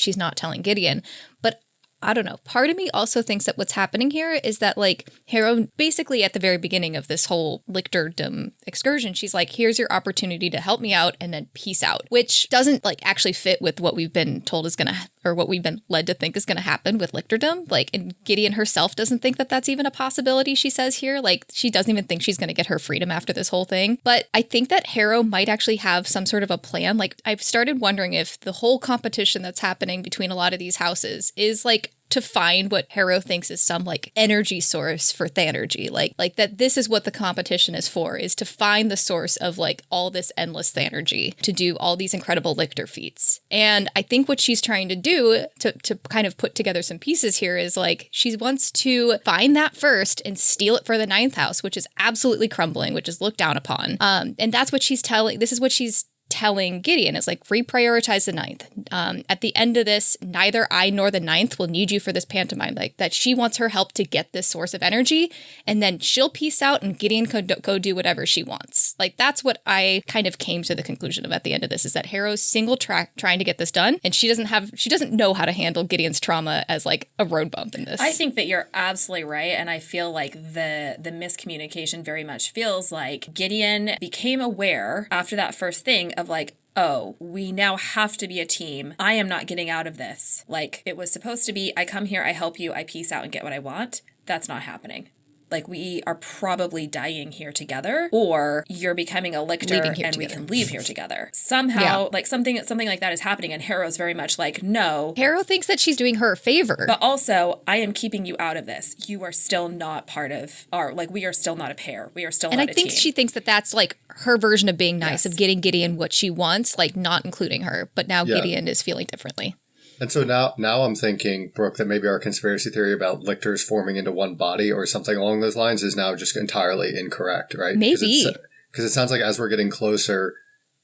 she's not telling Gideon? But I don't know. Part of me also thinks that what's happening here is that, like, Harrow, basically at the very beginning of this whole lictordom excursion, she's like, here's your opportunity to help me out and then peace out, which doesn't, like, actually fit with what we've been told is going to, or what we've been led to think is going to happen with lictordom. Like, and Gideon herself doesn't think that that's even a possibility, she says here. Like, she doesn't even think she's going to get her freedom after this whole thing. But I think that Harrow might actually have some sort of a plan. Like, I've started wondering if the whole competition that's happening between a lot of these houses is, like, to find what Harrow thinks is some like energy source for Thanergy. Like that this is what the competition is for, is to find the source of like all this endless Thanergy to do all these incredible lictor feats. And I think what she's trying to do to kind of put together some pieces here is like she wants to find that first and steal it for the ninth house, which is absolutely crumbling, which is looked down upon. And that's what she's telling. This is what she's telling Gideon, is like, reprioritize the ninth. At the end of this, neither I nor the ninth will need you for this pantomime. Like that she wants her help to get this source of energy, and then she'll peace out and Gideon could go do whatever she wants. Like that's what I kind of came to the conclusion of at the end of this, is that Harrow's single track trying to get this done, and she doesn't know how to handle Gideon's trauma as like a road bump in this. I think that you're absolutely right, and I feel like the miscommunication very much feels like Gideon became aware after that first thing of like, oh, we now have to be a team. I am not getting out of this. Like, it was supposed to be, I come here, I help you, I peace out and get what I want. That's not happening. Like, we are probably dying here together, or you're becoming a lictor and together. we can leave here together. Somehow, like something like that is happening, and Harrow's very much like, no. Harrow thinks that she's doing her a favor. But also, I am keeping you out of this. You are still not part of our, like, we are still not a pair. We are still not a team. And I think she thinks that that's like her version of being nice, of getting Gideon what she wants, like not including her. But now Gideon is feeling differently. And so now I'm thinking, Brooke, that maybe our conspiracy theory about lictors forming into one body or something along those lines is now just entirely incorrect, right? Maybe. Because it sounds like as we're getting closer,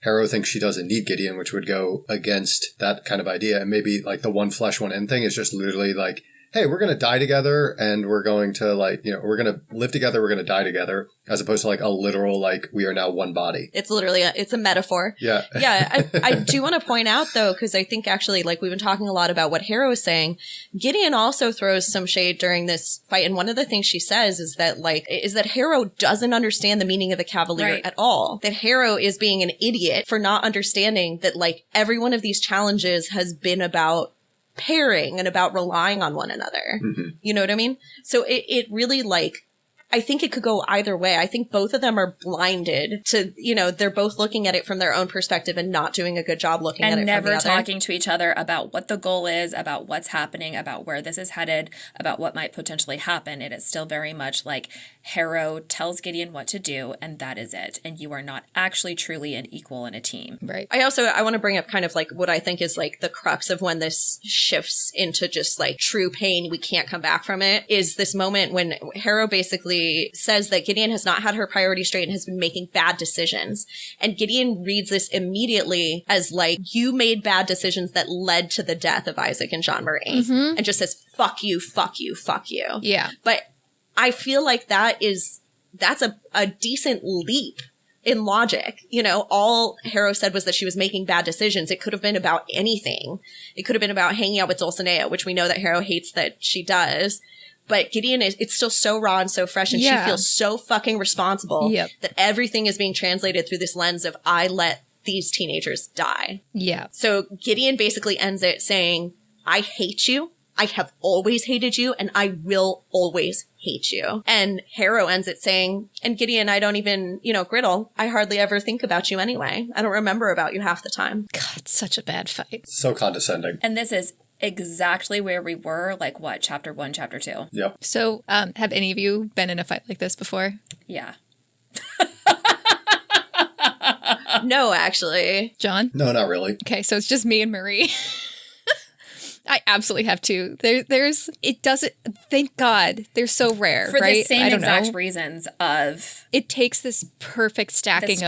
Harrow thinks she doesn't need Gideon, which would go against that kind of idea. And maybe like the one flesh, one end thing is just literally like, hey, we're going to die together and we're going to like, we're going to live together, we're going to die together, as opposed to like a literal, like, we are now one body. It's literally it's a metaphor. Yeah. Yeah. I do want to point out, though, because I think actually, like, we've been talking a lot about what Harrow is saying. Gideon also throws some shade during this fight. And one of the things she says is that Harrow doesn't understand the meaning of the Cavalier at all. That Harrow is being an idiot for not understanding that, like, every one of these challenges has been about pairing and about relying on one another. Mm-hmm. You know what I mean? So it really, like, I think it could go either way. I think both of them are blinded to, they're both looking at it from their own perspective and not doing a good job looking at it from the other. And never talking to each other about what the goal is, about what's happening, about where this is headed, about what might potentially happen. It is still very much like Harrow tells Gideon what to do, and that is it. And you are not actually truly an equal in a team. Right. I want to bring up kind of like what I think is like the crux of when this shifts into just like true pain, we can't come back from it, is this moment when Harrow basically says that Gideon has not had her priorities straight and has been making bad decisions. And Gideon reads this immediately as like, you made bad decisions that led to the death of Isaac and Jean Marie. And just says, fuck you, fuck you, fuck you. Yeah. But I feel like that's a decent leap in logic. All Harrow said was that she was making bad decisions. It could have been about anything. It could have been about hanging out with Dulcinea, which we know that Harrow hates that she does. But Gideon it's still so raw and so fresh, and she feels so fucking responsible that everything is being translated through this lens of, I let these teenagers die. Yeah. So Gideon basically ends it saying, I hate you. I have always hated you, and I will always hate you. And Harrow ends it saying, and Gideon, I don't even, Griddle, I hardly ever think about you anyway. I don't remember about you half the time. God, such a bad fight. So condescending. And this is exactly where we were, like what, chapter 1, chapter 2? Yep. So, have any of you been in a fight like this before? Yeah. No, actually. John? No, not really. Okay, so it's just me and Marie. I absolutely have to. It doesn't, thank God, they're so rare, For right? the same I don't exact know. reasons of... It takes this perfect stacking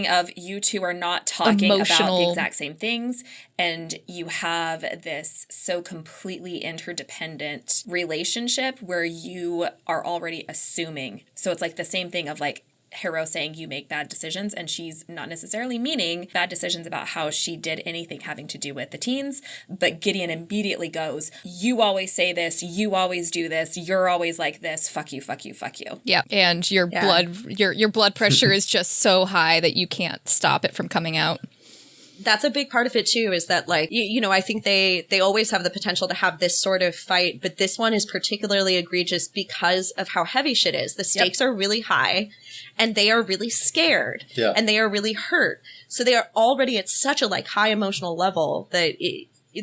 of you two are not talking about the emotional- exact same things, and you have this so completely interdependent relationship where you are already assuming. So it's like the same thing of like Harrow saying you make bad decisions, and she's not necessarily meaning bad decisions about how she did anything having to do with the teens, but Gideon immediately goes, you always say this, you always do this, you're always like this, fuck you, fuck you, fuck you. Yeah, and your blood pressure is just so high that you can't stop it from coming out. That's a big part of it too, is that like, I think they always have the potential to have this sort of fight, but this one is particularly egregious because of how heavy shit is. The stakes are really high, and they are really scared, and they are really hurt. So they are already at such a like high emotional level that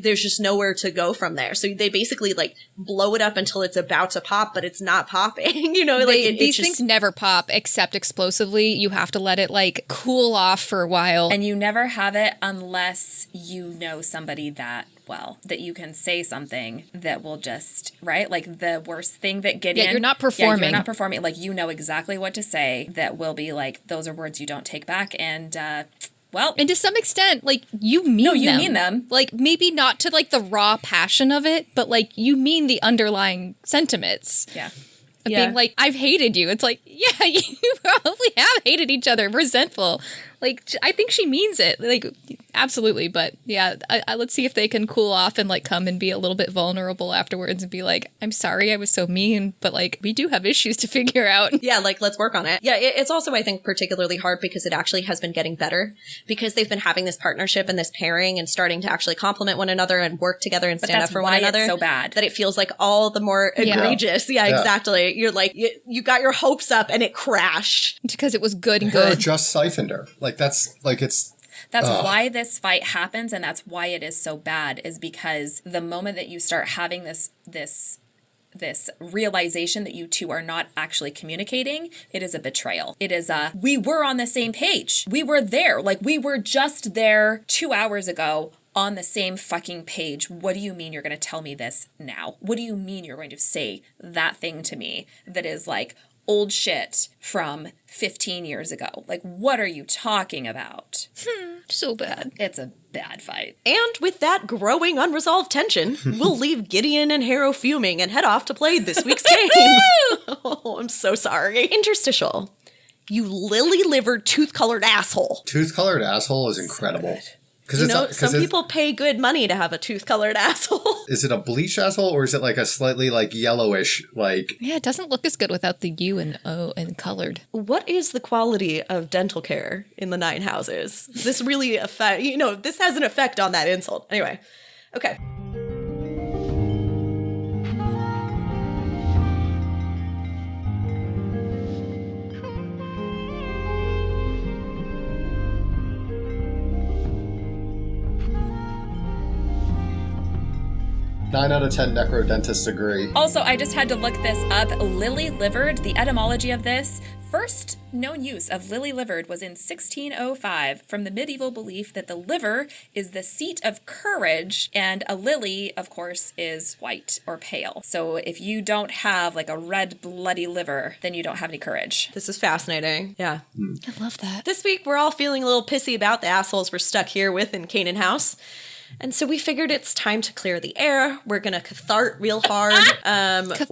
there's just nowhere to go from there. So they basically like blow it up until it's about to pop, but it's not popping, These things never pop except explosively. You have to let it like cool off for a while. And you never have it unless you know somebody that well, that you can say something that will just, right? Like the worst thing that Gideon... Yeah, you're not performing. Yeah, you're not performing. Like, you know exactly what to say that will be like, those are words you don't take back. And, well... And to some extent, like, you mean them. No, you mean them. Like, maybe not to, like, the raw passion of it, but, like, you mean the underlying sentiments. Yeah. Of being like, I've hated you. It's like, yeah, you probably have hated each other, resentful. Like, I think she means it. Like, absolutely. But yeah, let's see if they can cool off and like come and be a little bit vulnerable afterwards and be like, I'm sorry I was so mean, but like, we do have issues to figure out. Yeah, like, let's work on it. Yeah, it's also, I think, particularly hard because it actually has been getting better because they've been having this partnership and this pairing and starting to actually complement one another and work together and stand up for one another. It's so bad. That it feels like all the more egregious. Yeah, exactly. You're like, you got your hopes up and it crashed. Because it was good and Harrow good. just siphoned her. Like, that's why this fight happens, and that's why it is so bad, is because the moment that you start having this realization that you two are not actually communicating, it is a betrayal. It is we were on the same page. We were there. Like, we were just there 2 hours ago on the same fucking page. What do you mean you're going to tell me this now? What do you mean you're going to say that thing to me that is like old shit from 15 years ago? Like, what are you talking about? So bad. It's a bad fight. And with that growing unresolved tension, we'll leave Gideon and Harrow fuming and head off to play this week's game. Oh, I'm so sorry. Interstitial. You lily-livered, tooth-colored asshole. Tooth-colored asshole is incredible. Some people pay good money to have a tooth-colored asshole. Is it a bleach asshole, or is it like a slightly like yellowish, like... Yeah, it doesn't look as good without the U and O and colored. What is the quality of dental care in the 9 houses? This really affect, this has an effect on that insult. Anyway, okay. 9 out of 10 necrodentists agree. Also, I just had to look this up. Lily-livered, the etymology of this. First known use of lily-livered was in 1605 from the medieval belief that the liver is the seat of courage, and a lily, of course, is white or pale. So if you don't have like a red bloody liver, then you don't have any courage. This is fascinating. Yeah. I love that. This week, we're all feeling a little pissy about the assholes we're stuck here with in Canaan House. And so we figured it's time to clear the air. We're going to cathart real hard. Cathart? That's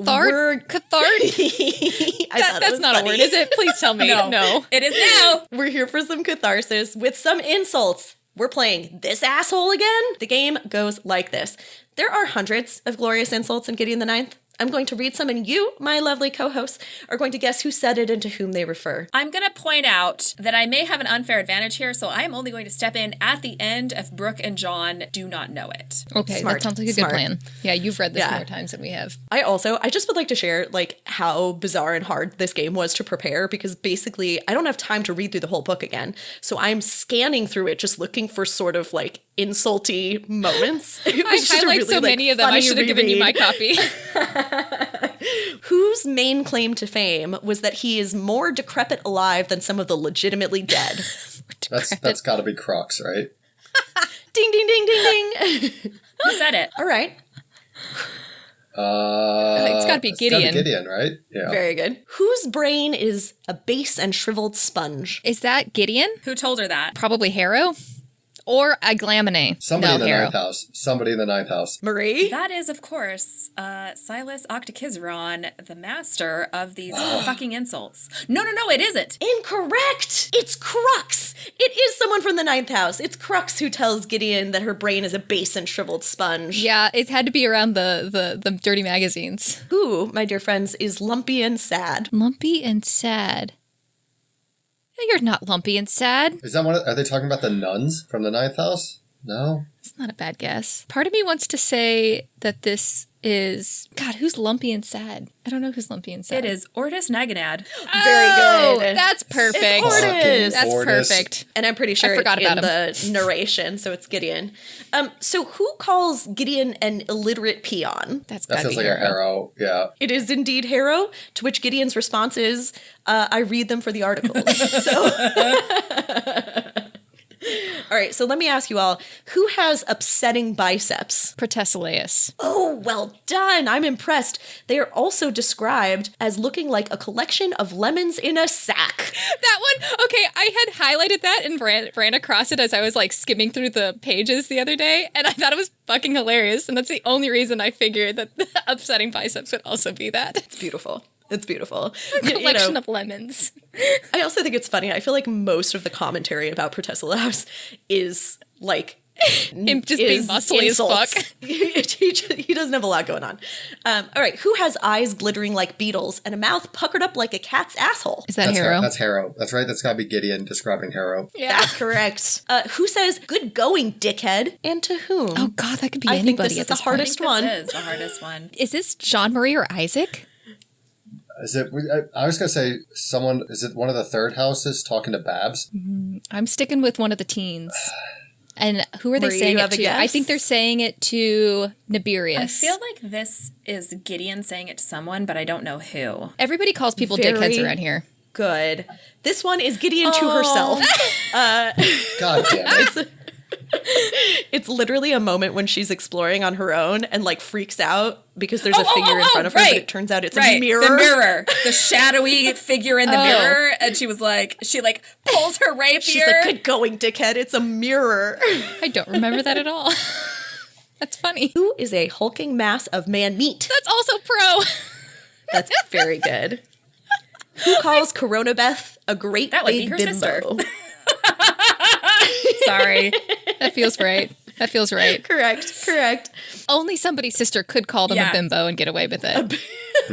not funny. A word, is it? Please tell me. No. It is now. We're here for some catharsis with some insults. We're playing This Asshole Again. The game goes like this. There are hundreds of glorious insults in Gideon the Ninth. I'm going to read some, and you, my lovely co-hosts, are going to guess who said it and to whom they refer. I'm going to point out that I may have an unfair advantage here, so I'm only going to step in at the end if Brooke and John do not know it. Okay, Smart. that sounds like a good plan. Yeah, you've read this more times than we have. I just would like to share, like, how bizarre and hard this game was to prepare, because basically I don't have time to read through the whole book again. So I'm scanning through it, just looking for sort of, like, insulty moments. I highlight really, so many of them. I should have given you my copy. Whose main claim to fame was that he is more decrepit alive than some of the legitimately dead? That's got to be Crux, right? Ding, ding, ding, ding, ding. Who said it? All right. It's got to be Gideon. It's gotta be Gideon, right? Yeah. Very good. Whose brain is a base and shriveled sponge? Is that Gideon? Who told her that? Probably Harrow? Or Aglamine. Somebody in the Harrow. ninth house. Somebody in the ninth house. Marie? That is, of course, Silas Octokizron, the master of these fucking insults. No, it isn't. Incorrect! It's Crux! It is someone from the ninth house. It's Crux who tells Gideon that her brain is a base and shriveled sponge. Yeah, it had to be around the dirty magazines. Who, my dear friends, is lumpy and sad. Lumpy and sad. You're not lumpy and sad. Is that are they talking about the nuns from the ninth house? No? It's not a bad guess. Part of me wants to say that this is... God, who's lumpy and sad? I don't know who's lumpy and sad. It is Ortis Naganad. Very good. That's perfect. It's Ortis. That's Ortis. perfect. And I'm pretty sure I forgot it's in about the narration, so it's Gideon. So who calls Gideon an illiterate peon? That's That gotta feels be like a Harrow. Harrow. Yeah. It is indeed Harrow, to which Gideon's response is, I read them for the articles. All right, so let me ask you all, who has upsetting biceps? Protesilaus. Oh, well done. I'm impressed. They are also described as looking like a collection of lemons in a sack. That one, okay, I had highlighted that and ran across it as I was like skimming through the pages the other day, and I thought it was fucking hilarious, and that's the only reason I figured that the upsetting biceps would also be that. It's beautiful. It's beautiful. A collection of lemons. I also think it's funny. I feel like most of the commentary about Protesilaus is like him just being muscly as fuck. He doesn't have a lot going on. All right. Who has eyes glittering like beetles and a mouth puckered up like a cat's asshole? Is that That's Harrow? That's Harrow. That's right. That's got to be Gideon describing Harrow. Yeah. That's correct. Who says "good going, dickhead"? And to whom? Oh God, that could be I think anybody this at is the this point. hardest one. This is the hardest one. Is this John Marie or Isaac? Is it? I was gonna say someone. Is it one of the third houses talking to Babs? I'm sticking with one of the teens. And who are they Marie, saying you it have a to? guess? I think they're saying it to Nibirius. I feel like this is Gideon saying it to someone, but I don't know who. Everybody calls people Very dickheads around here. Good. This one is Gideon to herself. God damn it! It's literally a moment when she's exploring on her own and like freaks out because there's a figure in front of her, but it turns out it's a mirror. The mirror. The shadowy figure in the mirror. And she pulls her rapier. She's like, good going, dickhead. It's a mirror. I don't remember that at all. That's funny. Who is a hulking mass of man meat? That's also pro. That's very good. Who calls Corona Beth a great That would big be her bimbo? sister. Sorry. That feels right. That feels right. Correct. Only somebody's sister could call them a bimbo and get away with it.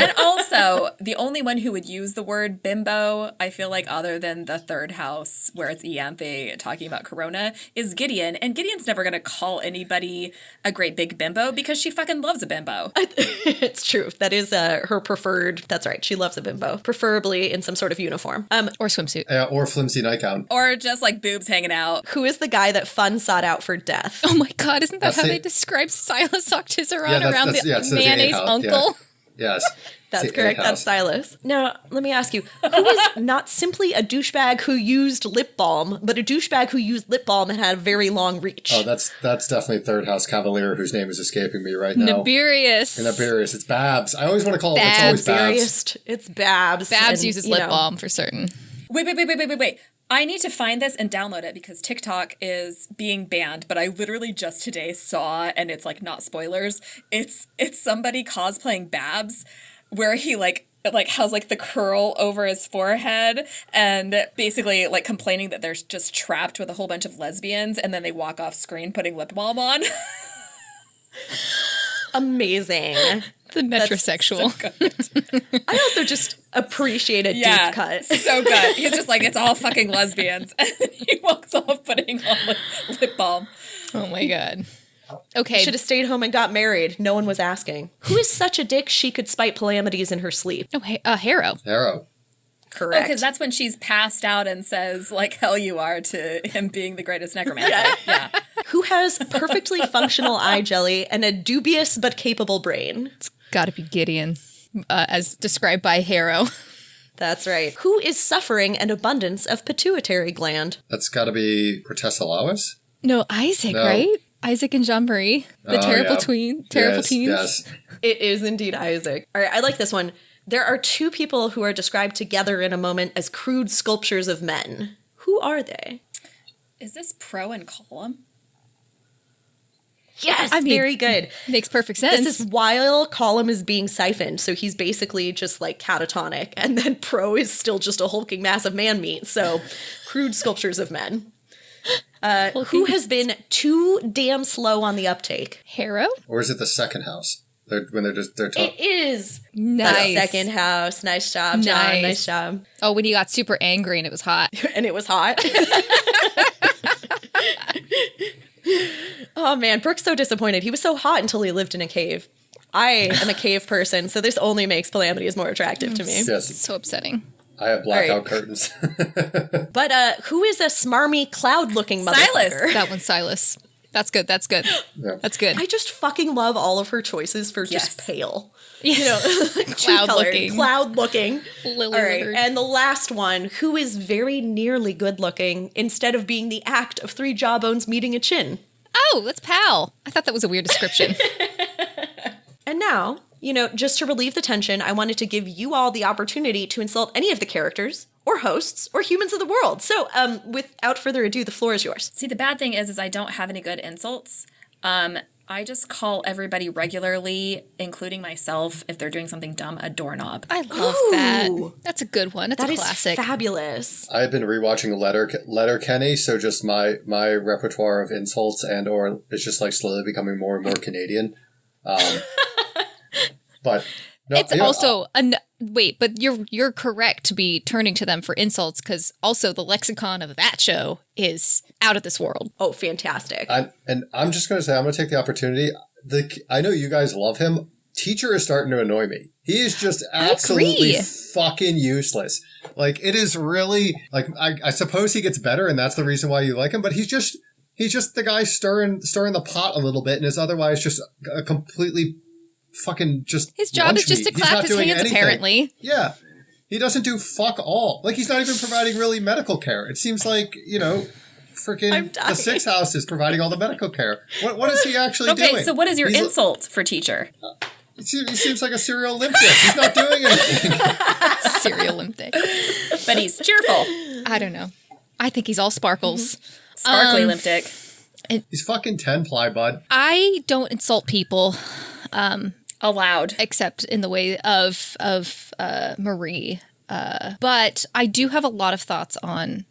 And also, the only one who would use the word bimbo, I feel like, other than the third house where it's Ianthe talking about Corona, is Gideon. And Gideon's never going to call anybody a great big bimbo because she fucking loves a bimbo. It's true. That is her preferred. That's right. She loves a bimbo, preferably in some sort of uniform. Or swimsuit. Yeah, or flimsy nightgown. Or just like boobs hanging out. Who is the guy that Fun sought out for death? Oh my God, isn't that That's how the- they describe Silas Octiceron Yeah, around that's- the yeah, it's the mayonnaise eight house, uncle? yeah. Yes. That's It's the correct. eight That's house. Silas. Now, let me ask you, who is not simply a douchebag who used lip balm, but a douchebag who used lip balm and had a very long reach? Oh, that's definitely third house cavalier whose name is escaping me right now. Nibirius. Nibirius. It's Babs. I always want to call it. It's Babs. always Babs. Serious. It's Babs. Babs and, uses you lip know, balm for certain. Wait. I need to find this and download it because TikTok is being banned, but I literally just today saw, and it's like not spoilers, it's somebody cosplaying Babs where he like has like the curl over his forehead and basically like complaining that they're just trapped with a whole bunch of lesbians and then they walk off screen putting lip balm on. Amazing. The metrosexual. I also just appreciate a Yeah, deep cut. so good. He's just like, it's all fucking lesbians. And then he walks off putting on lip balm. Oh my God. Okay. Should have stayed home and got married. No one was asking. Who is such a dick she could spite Calamities in her sleep? Oh, Harrow. Harrow. Correct. Because that's when she's passed out and says, like, hell you are to him being the greatest necromancer. Yeah. Who has perfectly functional eye jelly and a dubious but capable brain? It's got to be Gideon, as described by Harrow. That's right. Who is suffering an abundance of pituitary gland? That's got to be Protessalawis? No, Isaac, No. right? Isaac and Jean-Marie, the Oh, terrible yeah. terrible Yes, teens. Yes. It is indeed Isaac. All right, I like this one. There are two people who are described together in a moment as crude sculptures of men. Who are they? Is this pro and column? Yes, I mean- very good. Makes perfect sense. This is while Column is being siphoned, so he's basically just like catatonic, and then Pro is still just a hulking mass of man meat, so crude sculptures of men. Who has been too damn slow on the uptake? Harrow? Or is it the second house? They're talking. It is Nice. the second house. Nice job, John. Nice. Nice job. Oh, when he got super angry and it was hot. And it was hot. Oh man, Brooke's so disappointed. He was so hot until he lived in a cave. I am a cave person, so this only makes Calamities more attractive to me. Yes. So upsetting. I have blackout Right. curtains. But who is a smarmy cloud-looking Silas. motherfucker? That one's Silas. That's good. That's good. Yeah. That's good. I just fucking love all of her choices for just Yes. pale. You know, Two-colored, cloud-looking. Lily All right, livered. and the last one, who is very nearly good-looking instead of being the act of three jawbones meeting a chin. Oh, that's Pal. I thought that was a weird description. And now, just to relieve the tension, I wanted to give you all the opportunity to insult any of the characters, or hosts, or humans of the world. So, without further ado, the floor is yours. See, the bad thing is I don't have any good insults. I just call everybody regularly, including myself, if they're doing something dumb, a doorknob. I love Ooh. that. That's a good one. That's That a is classic. fabulous. I've been rewatching Letter Kenny, so just my repertoire of insults and or it's just like slowly becoming more and more Canadian. But no, It's also wait, but you're correct to be turning to them for insults because also the lexicon of that show is out of this world. Oh, fantastic. and I'm just going to say I'm going to take the opportunity. I know you guys love him. Teacher is starting to annoy me. He is just absolutely agree. fucking useless. Like it is really like I suppose he gets better and that's the reason why you like him. But he's just the guy stirring the pot a little bit and is otherwise just a completely fucking just His job is just to lunch meat. He's clap not his doing hands, anything. apparently. Yeah. He doesn't do fuck all. Like he's not even providing really medical care. It seems like, I'm freaking dying. the sixth house is providing all the medical care. What is he actually doing? Okay, so what is your He's- insult for teacher? He seems like a serial limp dick. He's not doing anything. Serial Olympic. But he's cheerful. I don't know. I think he's all sparkles. Sparkly limp dick. He's fucking 10-ply, bud. I don't insult people Allowed. except in the way of Marie. But I do have a lot of thoughts on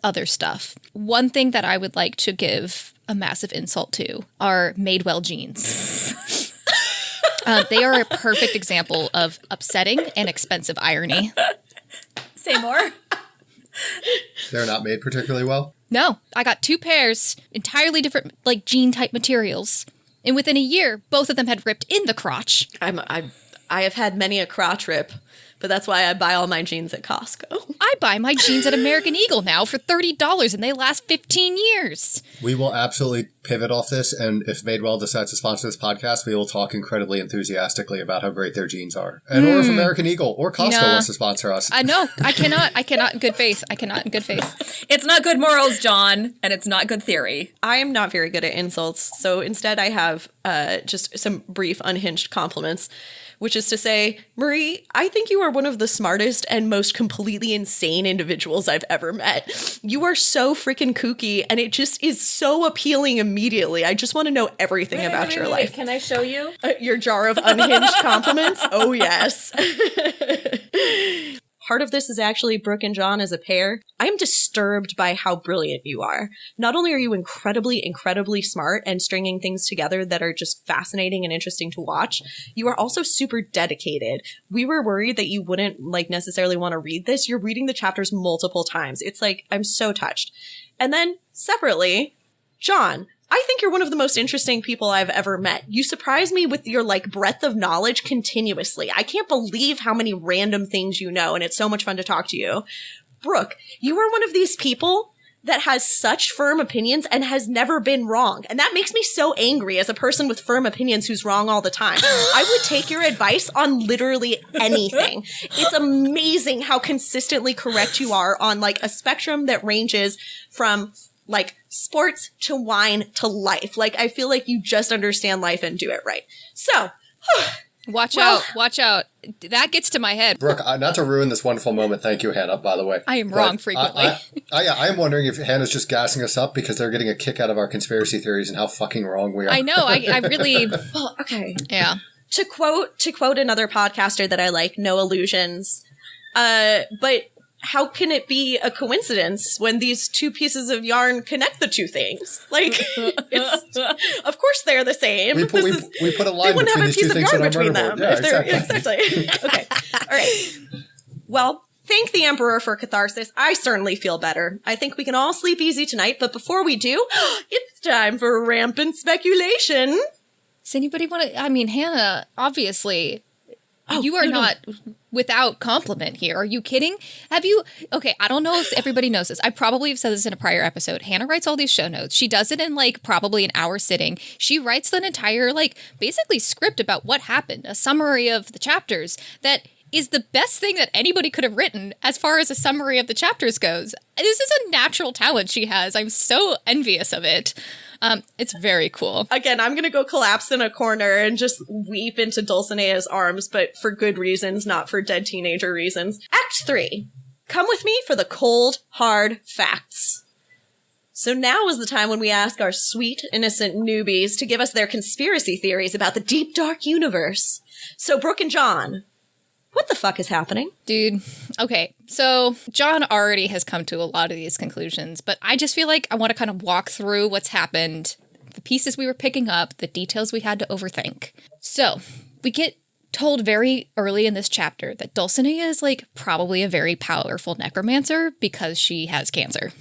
other stuff. One thing that I would like to give a massive insult to are Madewell jeans. They are a perfect example of upsetting and expensive irony. Say more. They're not made particularly well. No, I got 2 pairs, entirely different, like, jean-type materials. And within a year, both of them had ripped in the crotch. I have had many a crotch rip, but that's why I buy all my jeans at Costco. I buy my jeans at American Eagle now for $30, and they last 15 years. We will absolutely pivot off this, and if Madewell decides to sponsor this podcast, we will talk incredibly enthusiastically about how great their jeans are. And or if American Eagle or Costco wants to sponsor us. I know. I cannot in good faith. It's not good morals, John, and it's not good theory. I am not very good at insults, so instead I have just some brief, unhinged compliments, which is to say, Marie, I think you are one of the smartest and most completely insane individuals I've ever met. You are so freaking kooky, and it just is so appealing immediately. I just want to know everything about your life. Can I show you? Your jar of unhinged compliments? Oh, yes. Part of this is actually Brooke and John as a pair. I am disturbed by how brilliant you are. Not only are you incredibly, incredibly smart and stringing things together that are just fascinating and interesting to watch, you are also super dedicated. We were worried that you wouldn't necessarily want to read this. You're reading the chapters multiple times. It's like, I'm so touched. And then separately, John, I think you're one of the most interesting people I've ever met. You surprise me with your breadth of knowledge continuously. I can't believe how many random things you know, and it's so much fun to talk to you. Brooke, you are one of these people that has such firm opinions and has never been wrong. And that makes me so angry as a person with firm opinions who's wrong all the time. I would take your advice on literally anything. It's amazing how consistently correct you are on a spectrum that ranges from sports to wine to life. I feel like you just understand life and do it right. So, Watch out. That gets to my head. Brooke, not to ruin this wonderful moment, thank you, Hannah, by the way. I am wrong frequently. I am wondering if Hannah's just gassing us up because they're getting a kick out of our conspiracy theories and how fucking wrong we are. I know. I really... Well, okay. Yeah. To quote another podcaster that I like, no illusions, but how can it be a coincidence when these 2 pieces of yarn connect the 2 things? It's of course they're the same. We put a line they wouldn't between have a these piece 2 of things yarn in our between them. murder board. Yeah, exactly. Okay. All right. Well, thank the Emperor for catharsis. I certainly feel better. I think we can all sleep easy tonight. But before we do, it's time for rampant speculation. Does anybody want to... I mean, Hannah, obviously... you are not without compliment here. Are you kidding? Have you... Okay, I don't know if everybody knows this. I probably have said this in a prior episode. Hannah writes all these show notes. She does it in probably an hour sitting. She writes an entire basically script about what happened, a summary of the chapters that is the best thing that anybody could have written as far as a summary of the chapters goes. This is a natural talent she has. I'm so envious of it. It's very cool. Again, I'm going to go collapse in a corner and just weep into Dulcinea's arms, but for good reasons, not for dead teenager reasons. Act 3. Come with me for the cold, hard facts. So now is the time when we ask our sweet, innocent newbies to give us their conspiracy theories about the deep, dark universe. So, Brooke and John, what the fuck is happening? Dude, okay, so John already has come to a lot of these conclusions, but I just feel like I want to kind of walk through what's happened, the pieces we were picking up, the details we had to overthink. So, we get told very early in this chapter that Dulcinea is probably a very powerful necromancer because she has cancer.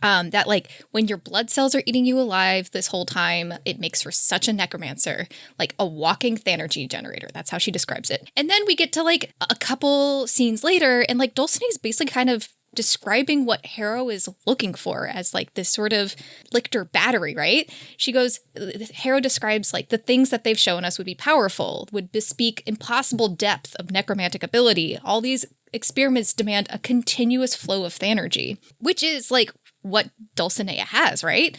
That when your blood cells are eating you alive this whole time, it makes for such a necromancer, a walking thanergy generator. That's how she describes it. And then we get to a couple scenes later, and Dulcinea is basically kind of describing what Harrow is looking for as this sort of lictor battery, right? She goes, Harrow describes the things that they've shown us would be powerful, would bespeak impossible depth of necromantic ability. All these experiments demand a continuous flow of thanergy, which is what Dulcinea has, right?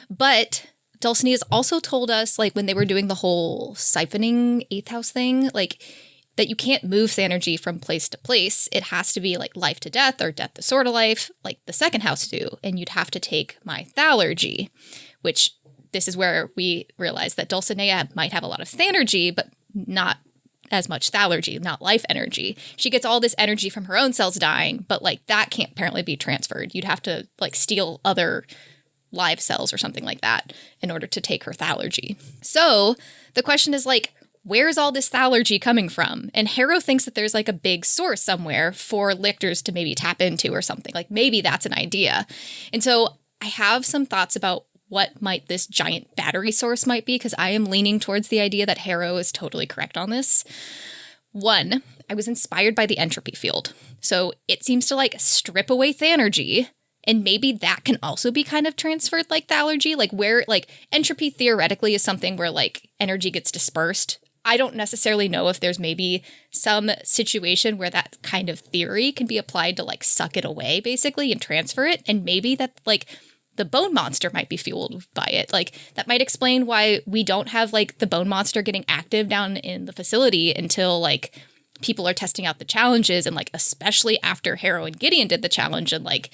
But Dulcinea's also told us, when they were doing the whole siphoning 8th house thing, that you can't move thanergy from place to place. It has to be life to death or death to sort of life, like the 2nd house do. And you'd have to take my thalergy, which this is where we realize that Dulcinea might have a lot of thanergy, but not as much thalergy, not life energy. She gets all this energy from her own cells dying, but that can't apparently be transferred. You'd have to steal other live cells or something like that in order to take her thalergy. So the question is where's all this thalurgy coming from? And Harrow thinks that there's like a big source somewhere for lictors to maybe tap into or something. Like maybe that's an idea. And so I have some thoughts about what might this giant battery source might be, because I am leaning towards the idea that Harrow is totally correct on this. One, I was inspired by the entropy field. So it seems to like strip away thanergy, and maybe that can also be kind of transferred like thalurgy, like where like entropy theoretically is something where like energy gets dispersed. I don't necessarily know if there's maybe some situation where that kind of theory can be applied to like suck it away basically and transfer it. And maybe that like the bone monster might be fueled by it. Like that might explain why we don't have like the bone monster getting active down in the facility until like people are testing out the challenges, and like especially after Harrow and Gideon did the challenge and like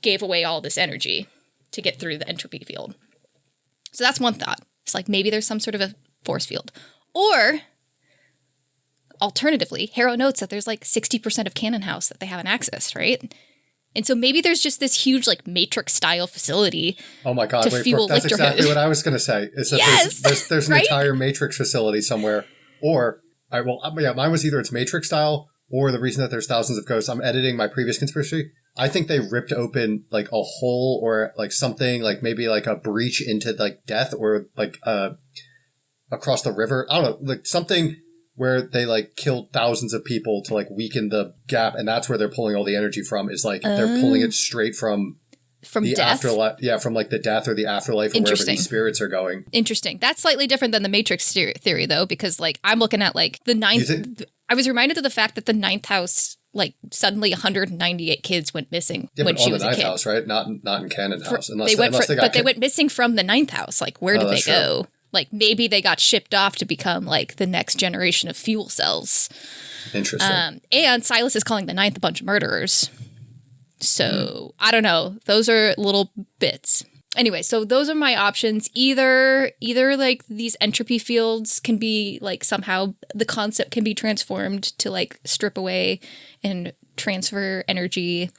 gave away all this energy to get through the entropy field. So that's one thought. It's like maybe there's some sort of a force field. Or alternatively, Harrow notes that there's like 60% of Canaan House that they haven't accessed, right? And so maybe there's just this huge like Matrix style facility. Oh my God, to wait, fuel Brooke, that's Lictorhood. exactly what I was going to say. Is that Yes! there's an Right? entire Matrix facility somewhere, or mine was either it's Matrix style or the reason that there's thousands of ghosts. I'm editing my previous conspiracy. I think they ripped open like a hole or like something, like maybe like a breach into like death, or like across the river. I don't know, like something where they like killed thousands of people to like weaken the gap, and that's where they're pulling all the energy from. Is like they're pulling it straight from the death? afterlife. Yeah, from like the death or the afterlife, or wherever these spirits are going. Interesting. That's slightly different than the Matrix theory, though, because like I'm looking at like the ninth. I was reminded of the fact that the ninth house, like suddenly 198 kids went missing when she was a kid. House, right? Not in Canaan House, they went missing from the ninth house. Like where did they go? True. Like maybe they got shipped off to become like the next generation of fuel cells. Interesting. And Silas is calling the ninth a bunch of murderers. So I don't know. Those are little bits. Anyway, so those are my options. Either like these entropy fields can be like somehow the concept can be transformed to like strip away and transfer energy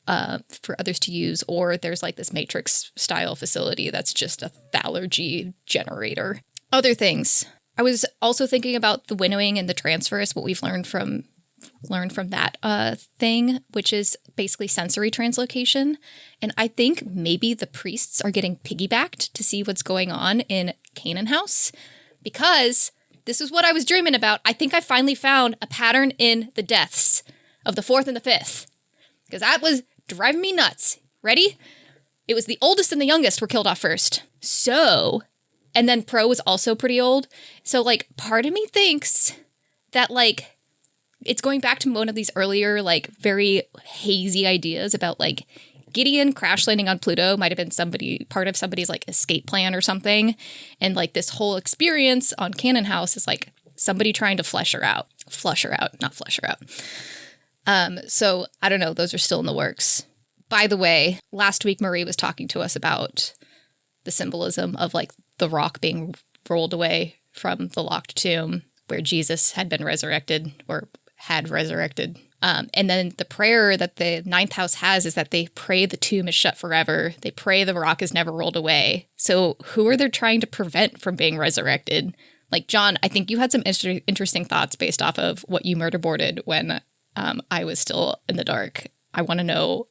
for others to use, or there's like this Matrix style facility that's just a thalurgy generator. Other things. I was also thinking about the winnowing and the transfers, what we've learned from that thing, which is basically sensory translocation. And I think maybe the priests are getting piggybacked to see what's going on in Canaan House, because this is what I was dreaming about. I think I finally found a pattern in the deaths of the fourth and the fifth, because that was driving me nuts. Ready? It was the oldest and the youngest were killed off first. So, and then Pro was also pretty old. So like part of me thinks that like it's going back to one of these earlier, like, very hazy ideas about, like, Gideon crash landing on Pluto might have been part of somebody's, like, escape plan or something. And, like, this whole experience on Canaan House is, like, somebody trying to flush her out. So, I don't know. Those are still in the works. By the way, last week Marie was talking to us about the symbolism of, like, the rock being rolled away from the locked tomb where Jesus had been resurrected, or had resurrected. And then the prayer that the ninth house has is that they pray the tomb is shut forever. They pray the rock is never rolled away. So who are they trying to prevent from being resurrected? Like, John, I think you had some interesting thoughts based off of what you murderboarded when I was still in the dark. I want to know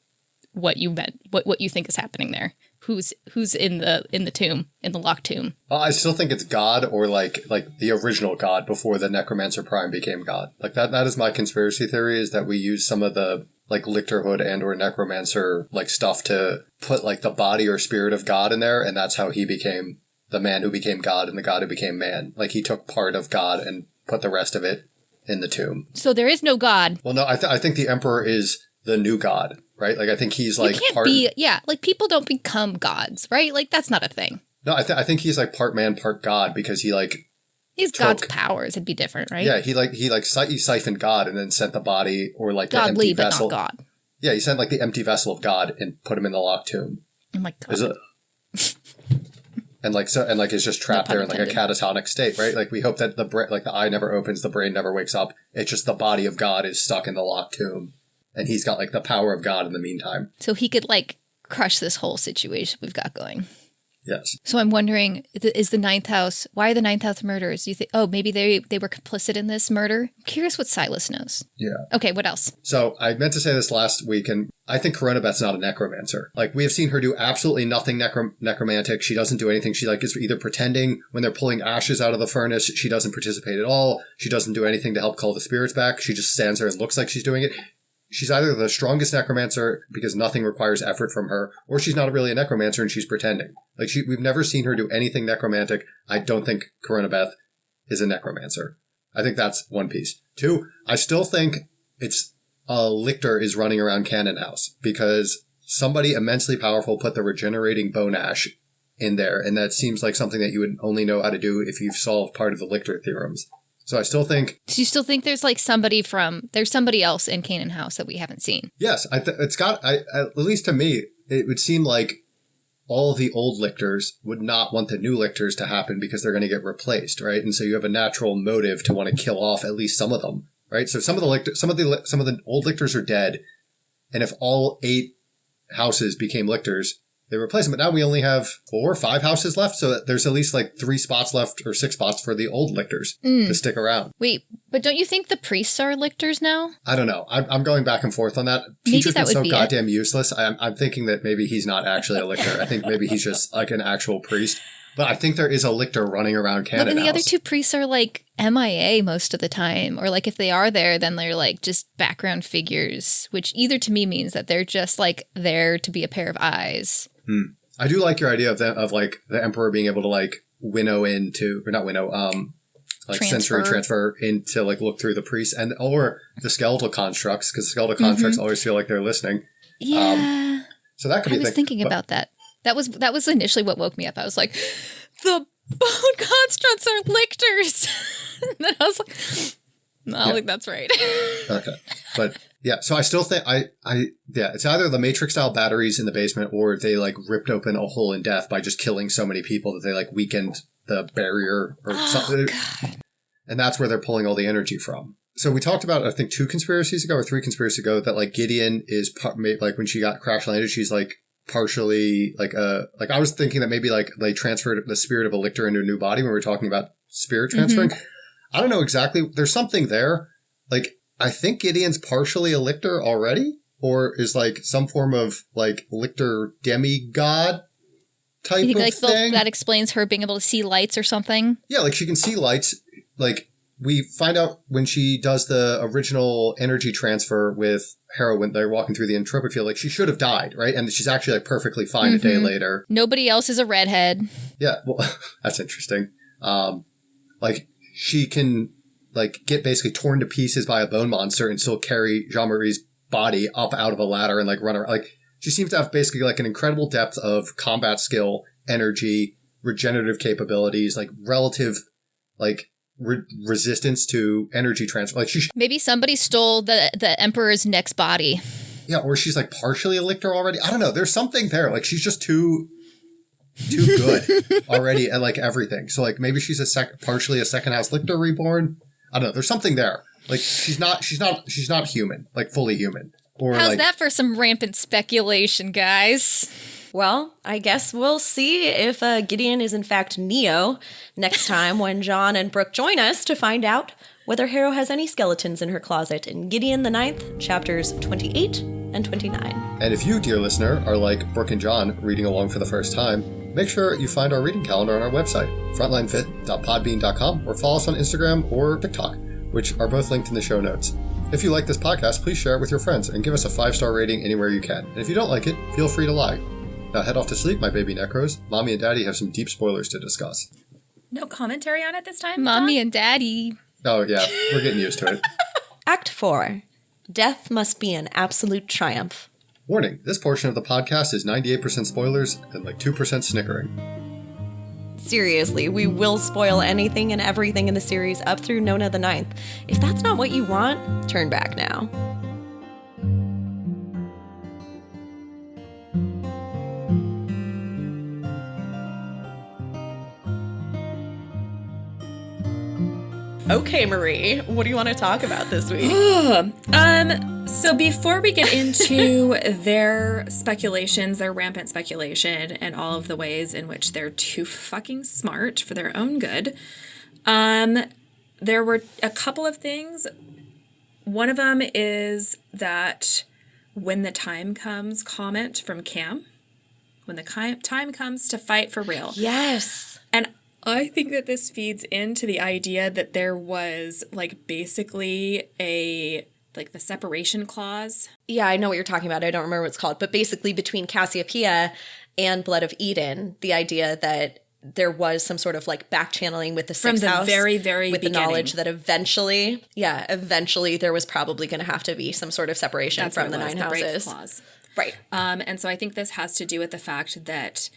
what you meant, what you think is happening there. Who's in the tomb, in the locked tomb? I still think it's God, or like the original God before the Necromancer Prime became God. Like that is my conspiracy theory, is that we use some of the like Lictorhood and or Necromancer like stuff to put like the body or spirit of God in there, and that's how he became the man who became God and the God who became man. Like he took part of God and put the rest of it in the tomb. So there is no God. Well, no, I think the Emperor is the new God. Right? Like, I think he's like like people don't become gods, right? Like, that's not a thing. No, I think he's like part man, part God, because he like... His God's powers would be different, right? Yeah, he siphoned God and then sent the body, or like the godly, empty vessel. but not God. Yeah, he sent like the empty vessel of God and put him in the locked tomb. Oh my God. And it's just trapped there in like a catatonic state, right? Like we hope that the eye never opens, the brain never wakes up. It's just the body of God is stuck in the locked tomb. And he's got, like, the power of God in the meantime. So he could, like, crush this whole situation we've got going. Yes. So I'm wondering, is the ninth house, why are the ninth house murders? You think, oh, maybe they were complicit in this murder? I'm curious what Silas knows. Yeah. Okay, what else? So I meant to say this last week, and I think Coronabeth's not a necromancer. Like, we have seen her do absolutely nothing necromantic. She doesn't do anything. She, like, is either pretending when they're pulling ashes out of the furnace. She doesn't participate at all. She doesn't do anything to help call the spirits back. She just stands there and looks like she's doing it. She's either the strongest necromancer because nothing requires effort from her, or she's not really a necromancer and she's pretending. Like, we've never seen her do anything necromantic. I don't think Coronabeth is a necromancer. I think that's one piece. Two, I still think it's Lictor is running around Canaan House because somebody immensely powerful put the regenerating bone ash in there, and that seems like something that you would only know how to do if you've solved part of the Lictor theorems. So I still think... So you still think there's like there's somebody else in Canaan House that we haven't seen? Yes, it's got, at least to me, it would seem like all of the old Lictors would not want the new Lictors to happen because they're going to get replaced, right? And so you have a natural motive to want to kill off at least some of them, right? So some of the old Lictors are dead, and if all 8 houses became Lictors, they replace them. But now we only have 4 or 5 houses left, so there's at least like 3 spots left or 6 spots for the old Lictors to stick around. Wait, but don't you think the priests are Lictors now? I don't know. I'm going back and forth on that. Maybe Teacher's that been would so be goddamn useless. I'm thinking that maybe he's not actually a Lictor. I think maybe he's just like an actual priest. But I think there is a Lictor running around Canada. But then the other 2 priests are like MIA most of the time. Or like if they are there, then they're like just background figures, which either to me means that they're just like there to be a pair of eyes. I do like your idea of like the Emperor being able to like winnow into, or not winnow, like sensory transfer into like look through the priests or the skeletal constructs, because skeletal constructs always feel like they're listening. Yeah. So that could be I was thinking about that. That was initially what woke me up. I was like, the bone constructs are lictors. And then I was like, no, I think that's right. Okay. But yeah, so I still think it's either the Matrix style batteries in the basement or they like ripped open a hole in death by just killing so many people that they like weakened the barrier or something. God. And that's where they're pulling all the energy from. So we talked about, I think 2 conspiracies ago or 3 conspiracies ago that like Gideon is like when she got crash landed, she's like partially like I was thinking that maybe like they transferred the spirit of a Lictor into a new body when we were talking about spirit transferring. I don't know exactly. There's something there. Like, I think Gideon's partially a Lictor already, or is like some form of like Lictor demigod type you think, of like, thing. That explains her being able to see lights or something? Yeah, like she can see lights. Like we find out when she does the original energy transfer with Harrow when they're walking through the entropic field, like she should have died, right? And she's actually like perfectly fine a day later. Nobody else is a redhead. Yeah, well, that's interesting. Like she can like get basically torn to pieces by a bone monster and still carry Jean-Marie's body up out of a ladder and like run around. Like she seems to have basically like an incredible depth of combat skill, energy, regenerative capabilities, like relative like resistance to energy transfer. Like maybe somebody stole the Emperor's next body. Yeah, or she's like partially a Lictor already. I don't know. There's something there. Like she's just too good already at like everything. So like maybe she's partially a second house Lictor reborn. I don't know. There's something there. Like she's not human, like fully human. Or how's like, that for some rampant speculation, guys? Well, I guess we'll see if Gideon is in fact Neo next time when John and Brooke join us to find out whether Harrow has any skeletons in her closet in Gideon the Ninth, chapters 28 and 29. And if you, dear listener, are like Brooke and John reading along for the first time, make sure you find our reading calendar on our website, frontlinefifth.podbean.com, or follow us on Instagram or TikTok, which are both linked in the show notes. If you like this podcast, please share it with your friends and give us a 5-star rating anywhere you can. And if you don't like it, feel free to lie. Now head off to sleep, my baby necros. Mommy and Daddy have some deep spoilers to discuss. No commentary on it this time, Mommy Don? and Daddy. Oh yeah, we're getting used to it. Act 4. Death must be an absolute triumph. Warning, this portion of the podcast is 98% spoilers and like 2% snickering. Seriously, we will spoil anything and everything in the series up through Nona the Ninth. If that's not what you want, turn back now. Okay, Marie, what do you want to talk about this week? So before we get into their speculations, their rampant speculation, and all of the ways in which they're too fucking smart for their own good, there were a couple of things. One of them is that when the time comes comment from Cam, when the time comes to fight for real. Yes. And I think that this feeds into the idea that there was like basically the separation clause. Yeah, I know what you're talking about. I don't remember what it's called. But basically between Cassiopeia and Blood of Eden, the idea that there was some sort of like back channeling with the sixth house. From the very, very with beginning. the knowledge that eventually there was probably going to have to be some sort of separation from the nine houses. Break clause. Right. And so I think this has to do with the fact that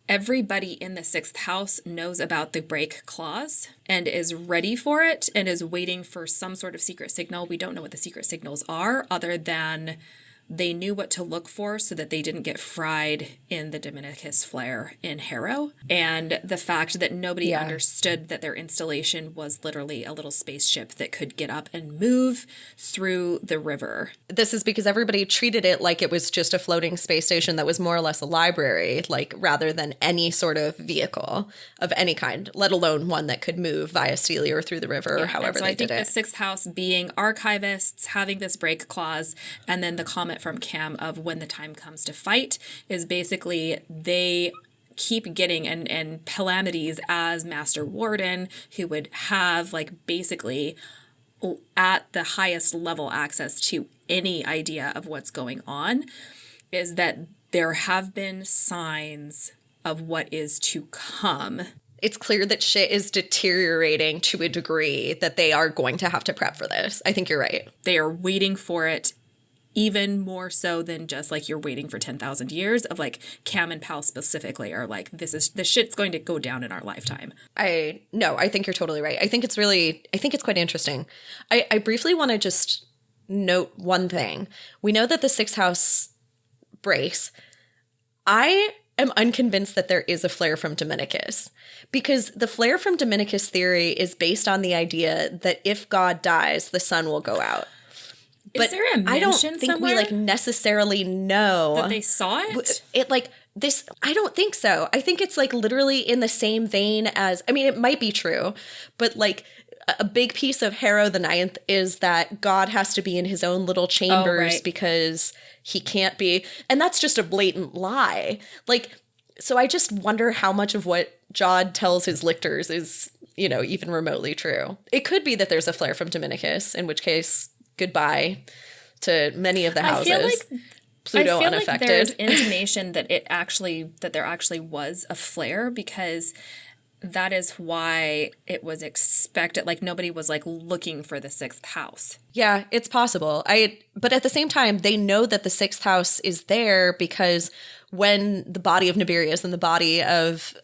everybody in the sixth house knows about the break clause and is ready for it and is waiting for some sort of secret signal. We don't know what the secret signals are other than they knew what to look for so that they didn't get fried in the Dominicus flare in Harrow. And the fact that nobody understood that their installation was literally a little spaceship that could get up and move through the river. This is because everybody treated it like it was just a floating space station that was more or less a library, like rather than any sort of vehicle of any kind, let alone one that could move via Celia or through the river or however they did it. I think the sixth house being archivists, having this break clause, and then the comment from Cam of when the time comes to fight is basically they keep getting and Palamedes as Master Warden, who would have like basically at the highest level access to any idea of what's going on, is that there have been signs of what is to come. It's clear that shit is deteriorating to a degree that they are going to have to prep for this. I think you're right. They are waiting for it even more so than just like you're waiting for 10,000 years of like Cam and Pal specifically are like, this shit's going to go down in our lifetime. I think you're totally right. I think it's quite interesting. I briefly want to just note one thing. We know that the sixth house breaks. I am unconvinced that there is a flare from Dominicus, because the flare from Dominicus theory is based on the idea that if God dies, the sun will go out. Is there a mention I don't think somewhere we like necessarily know that they saw it? It like this. I don't think so. I think it's like literally in the same vein as, I mean, it might be true, but like a big piece of Harrow the Ninth is that God has to be in his own little chambers because he can't be. And that's just a blatant lie. Like, so I just wonder how much of what Jod tells his lictors is, you know, even remotely true. It could be that there's a flare from Dominicus, in which case, goodbye to many of the houses. Pluto unaffected. Like there's intimation that there actually was a flare, because that is why it was expected. Like nobody was like looking for the sixth house. Yeah, it's possible. But at the same time, they know that the sixth house is there because when the body of Nibirius and the body of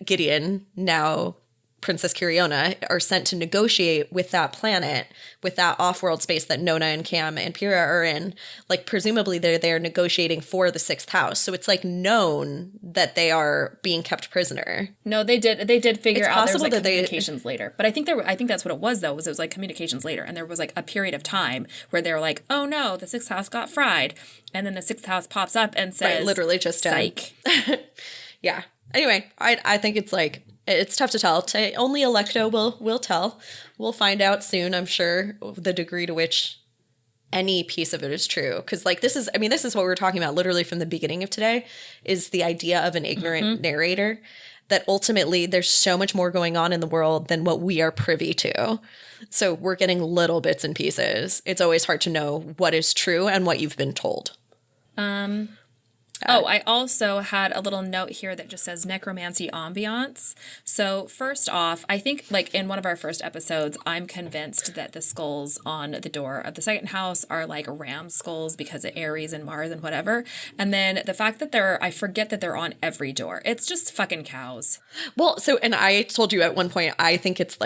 Gideon, now Princess Kiriona, are sent to negotiate with that planet, with that off-world space that Nona and Cam and Pyrrha are in, like presumably they're there negotiating for the sixth house. So it's like known that they are being kept prisoner. No, they did figure out there was like communications later. But I think that's what it was though, was it was like communications later, and there was like a period of time where they were like, oh no, the sixth house got fried. And then the sixth house pops up and says, right, literally just psych. Yeah. Anyway, I think it's like, it's tough to tell. Only Electo will tell. We'll find out soon, I'm sure, the degree to which any piece of it is true. Because like this is what we were talking about literally from the beginning of today, is the idea of an ignorant narrator, that ultimately there's so much more going on in the world than what we are privy to. So we're getting little bits and pieces. It's always hard to know what is true and what you've been told. I also had a little note here that just says necromancy ambiance. So first off, I think like in one of our first episodes, I'm convinced that the skulls on the door of the second house are like ram skulls because of Ares and Mars and whatever. And then the fact that I forget that they're on every door. It's just fucking cows. Well, and I told you at one point, I think it's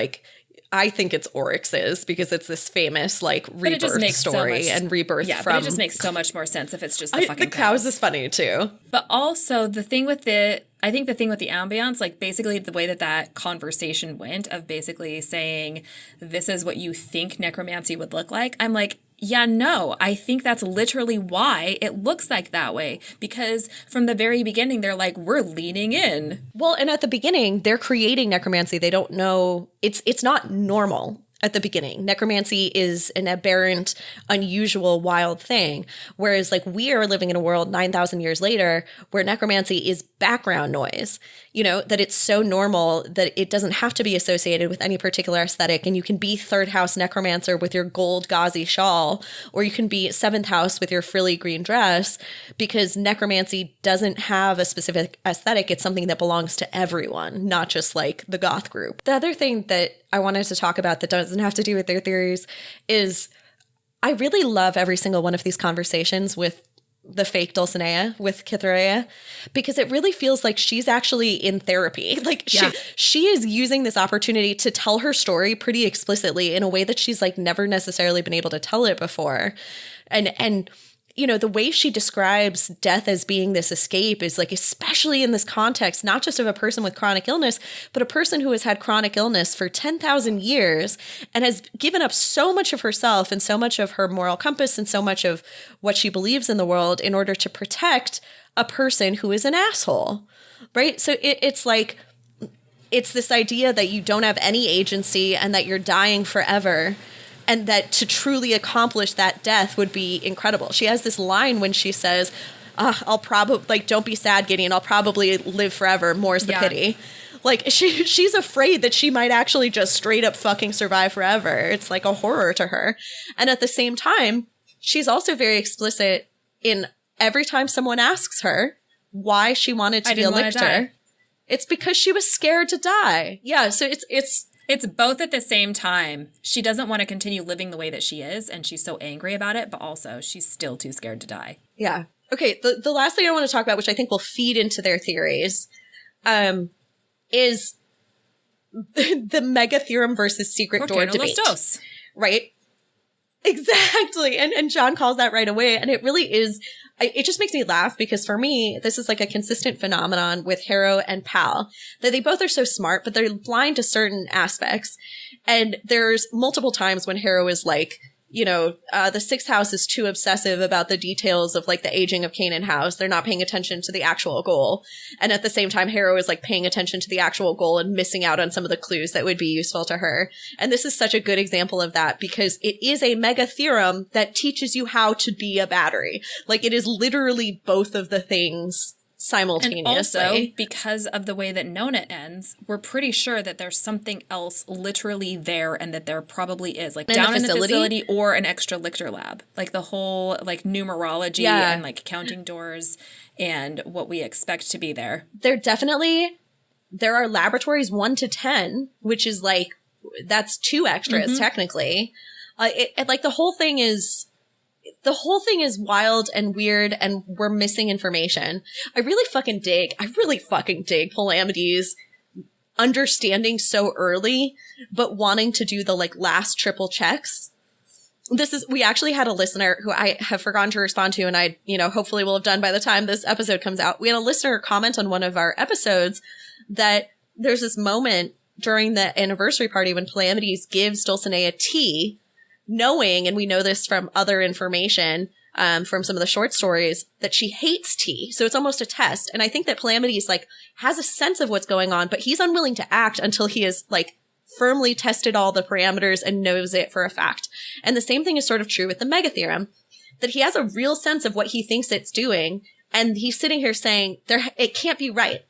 Oryx's, because it's this famous like rebirth story and rebirth from. But it just makes so much more sense if it's just the fucking cows is funny too. But also the thing with the ambience, like basically the way that conversation went of basically saying this is what you think necromancy would look like. I'm like, Yeah, no, I think that's literally why it looks like that way. Because from the very beginning, they're like, we're leaning in. Well, and at the beginning, they're creating necromancy. They don't know. It's not normal at the beginning. Necromancy is an aberrant, unusual, wild thing. Whereas like we are living in a world 9,000 years later where necromancy is background noise, that it's so normal that it doesn't have to be associated with any particular aesthetic. And you can be third house necromancer with your gold gauzy shawl, or you can be seventh house with your frilly green dress, because necromancy doesn't have a specific aesthetic. It's something that belongs to everyone, not just like the goth group. The other thing that I wanted to talk about that doesn't have to do with their theories is I really love every single one of these conversations with the fake Dulcinea, with Cytherea, because it really feels like she's actually in therapy. Like she is using this opportunity to tell her story pretty explicitly in a way that she's like never necessarily been able to tell it before. And the way she describes death as being this escape is like, especially in this context, not just of a person with chronic illness, but a person who has had chronic illness for 10,000 years and has given up so much of herself and so much of her moral compass and so much of what she believes in the world in order to protect a person who is an asshole, right? So it's like, it's this idea that you don't have any agency and that you're dying forever. And that to truly accomplish that death would be incredible. She has this line when she says, I'll probably, like, don't be sad, Gideon. I'll probably live forever. More's the pity. Like, she's afraid that she might actually just straight up fucking survive forever. It's like a horror to her. And at the same time, she's also very explicit in every time someone asks her why she wanted to be a lictor. It's because she was scared to die. Yeah, so It's both at the same time. She doesn't want to continue living the way that she is, and she's so angry about it, but also she's still too scared to die. Yeah. Okay, the last thing I want to talk about, which I think will feed into their theories, is the mega theorem versus secret door debate. Right? Exactly. And John calls that right away. And it really is, it just makes me laugh because for me, this is like a consistent phenomenon with Harrow and Pal, that they both are so smart, but they're blind to certain aspects. And there's multiple times when Harrow is like, the sixth house is too obsessive about the details of like the aging of Canaan house. They're not paying attention to the actual goal. And at the same time, Harrow is like paying attention to the actual goal and missing out on some of the clues that would be useful to her. And this is such a good example of that because it is a mega theorem that teaches you how to be a battery. Like it is literally both of the things simultaneously. And also, because of the way that Nona ends, we're pretty sure that there's something else literally there and that there probably is. Like down in the facility or an extra lictor lab. Like the whole like numerology and like counting doors and what we expect to be there. There are laboratories 1 to 10, which is like, that's 2 extras technically. Like the whole thing is wild and weird and we're missing information. I really fucking dig Palamides understanding so early, but wanting to do the like last triple checks. We actually had a listener who I have forgotten to respond to and I, hopefully will have done by the time this episode comes out. We had a listener comment on one of our episodes that there's this moment during the anniversary party when Palamides gives Dulcinea tea, knowing, and we know this from other information, from some of the short stories, that she hates tea. So it's almost a test. And I think that Palamides like has a sense of what's going on, but he's unwilling to act until he has like firmly tested all the parameters and knows it for a fact. And the same thing is sort of true with the mega theorem, that he has a real sense of what he thinks it's doing. And he's sitting here saying it can't be right.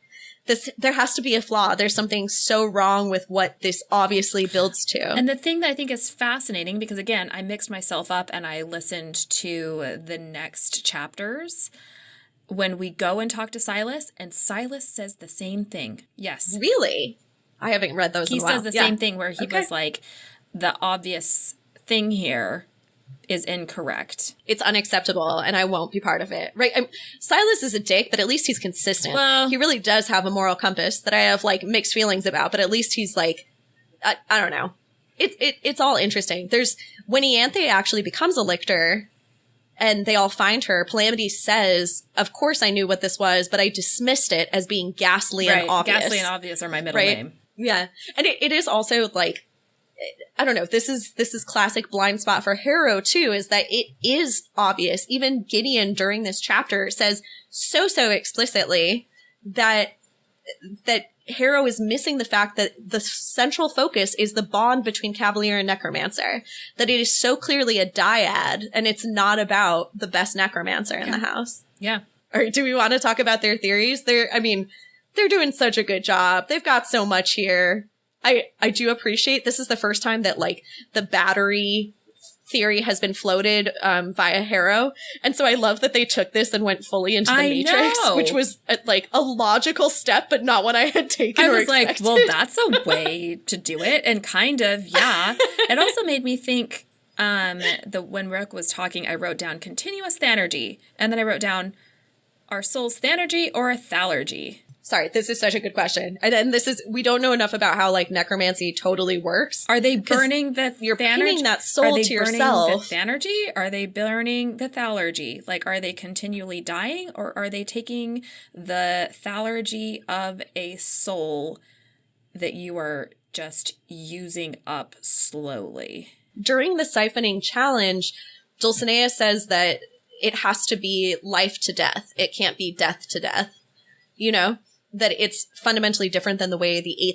There has to be a flaw. There's something so wrong with what this obviously builds to. And the thing that I think is fascinating, because again, I mixed myself up and I listened to the next chapters when we go and talk to Silas, and Silas says the same thing. Yes. Really? I haven't read those in a while. He says the same thing where he was like, the obvious thing here is incorrect. It's unacceptable and I won't be part of it. Right? Silas is a dick, but at least he's consistent. Well, he really does have a moral compass that I have like mixed feelings about, but at least he's like, I don't know. It's all interesting. When Ianthe actually becomes a lictor and they all find her, Palamides says, of course I knew what this was, but I dismissed it as being ghastly and obvious. Ghastly and obvious are my middle name. Yeah. And it is also like, I don't know, this is classic blind spot for Harrow too, is that it is obvious. Even Gideon during this chapter says so explicitly that Harrow is missing the fact that the central focus is the bond between Cavalier and Necromancer, that it is so clearly a dyad and it's not about the best Necromancer in the house. Yeah. All right, do we want to talk about their theories? They're doing such a good job. They've got so much here. I do appreciate this is the first time that like the battery theory has been floated via Harrow. And so I love that they took this and went fully into the Matrix, which was like a logical step, but not one I had taken or expected. I was like, well, that's a way to do it. And kind of, yeah. It also made me think when Brooke was talking, I wrote down continuous thanergy. And then I wrote down, are souls thanergy or thalergy? Sorry, this is such a good question. And we don't know enough about how like necromancy totally works. Are they burning the you're pinning that soul to yourself? Are they burning the thanergy? Are they burning the thalergy? Like, are they continually dying, or are they taking the thalergy of a soul that you are just using up slowly? During the siphoning challenge, Dulcinea says that it has to be life to death. It can't be death to death. You know? That it's fundamentally different than the way the 8th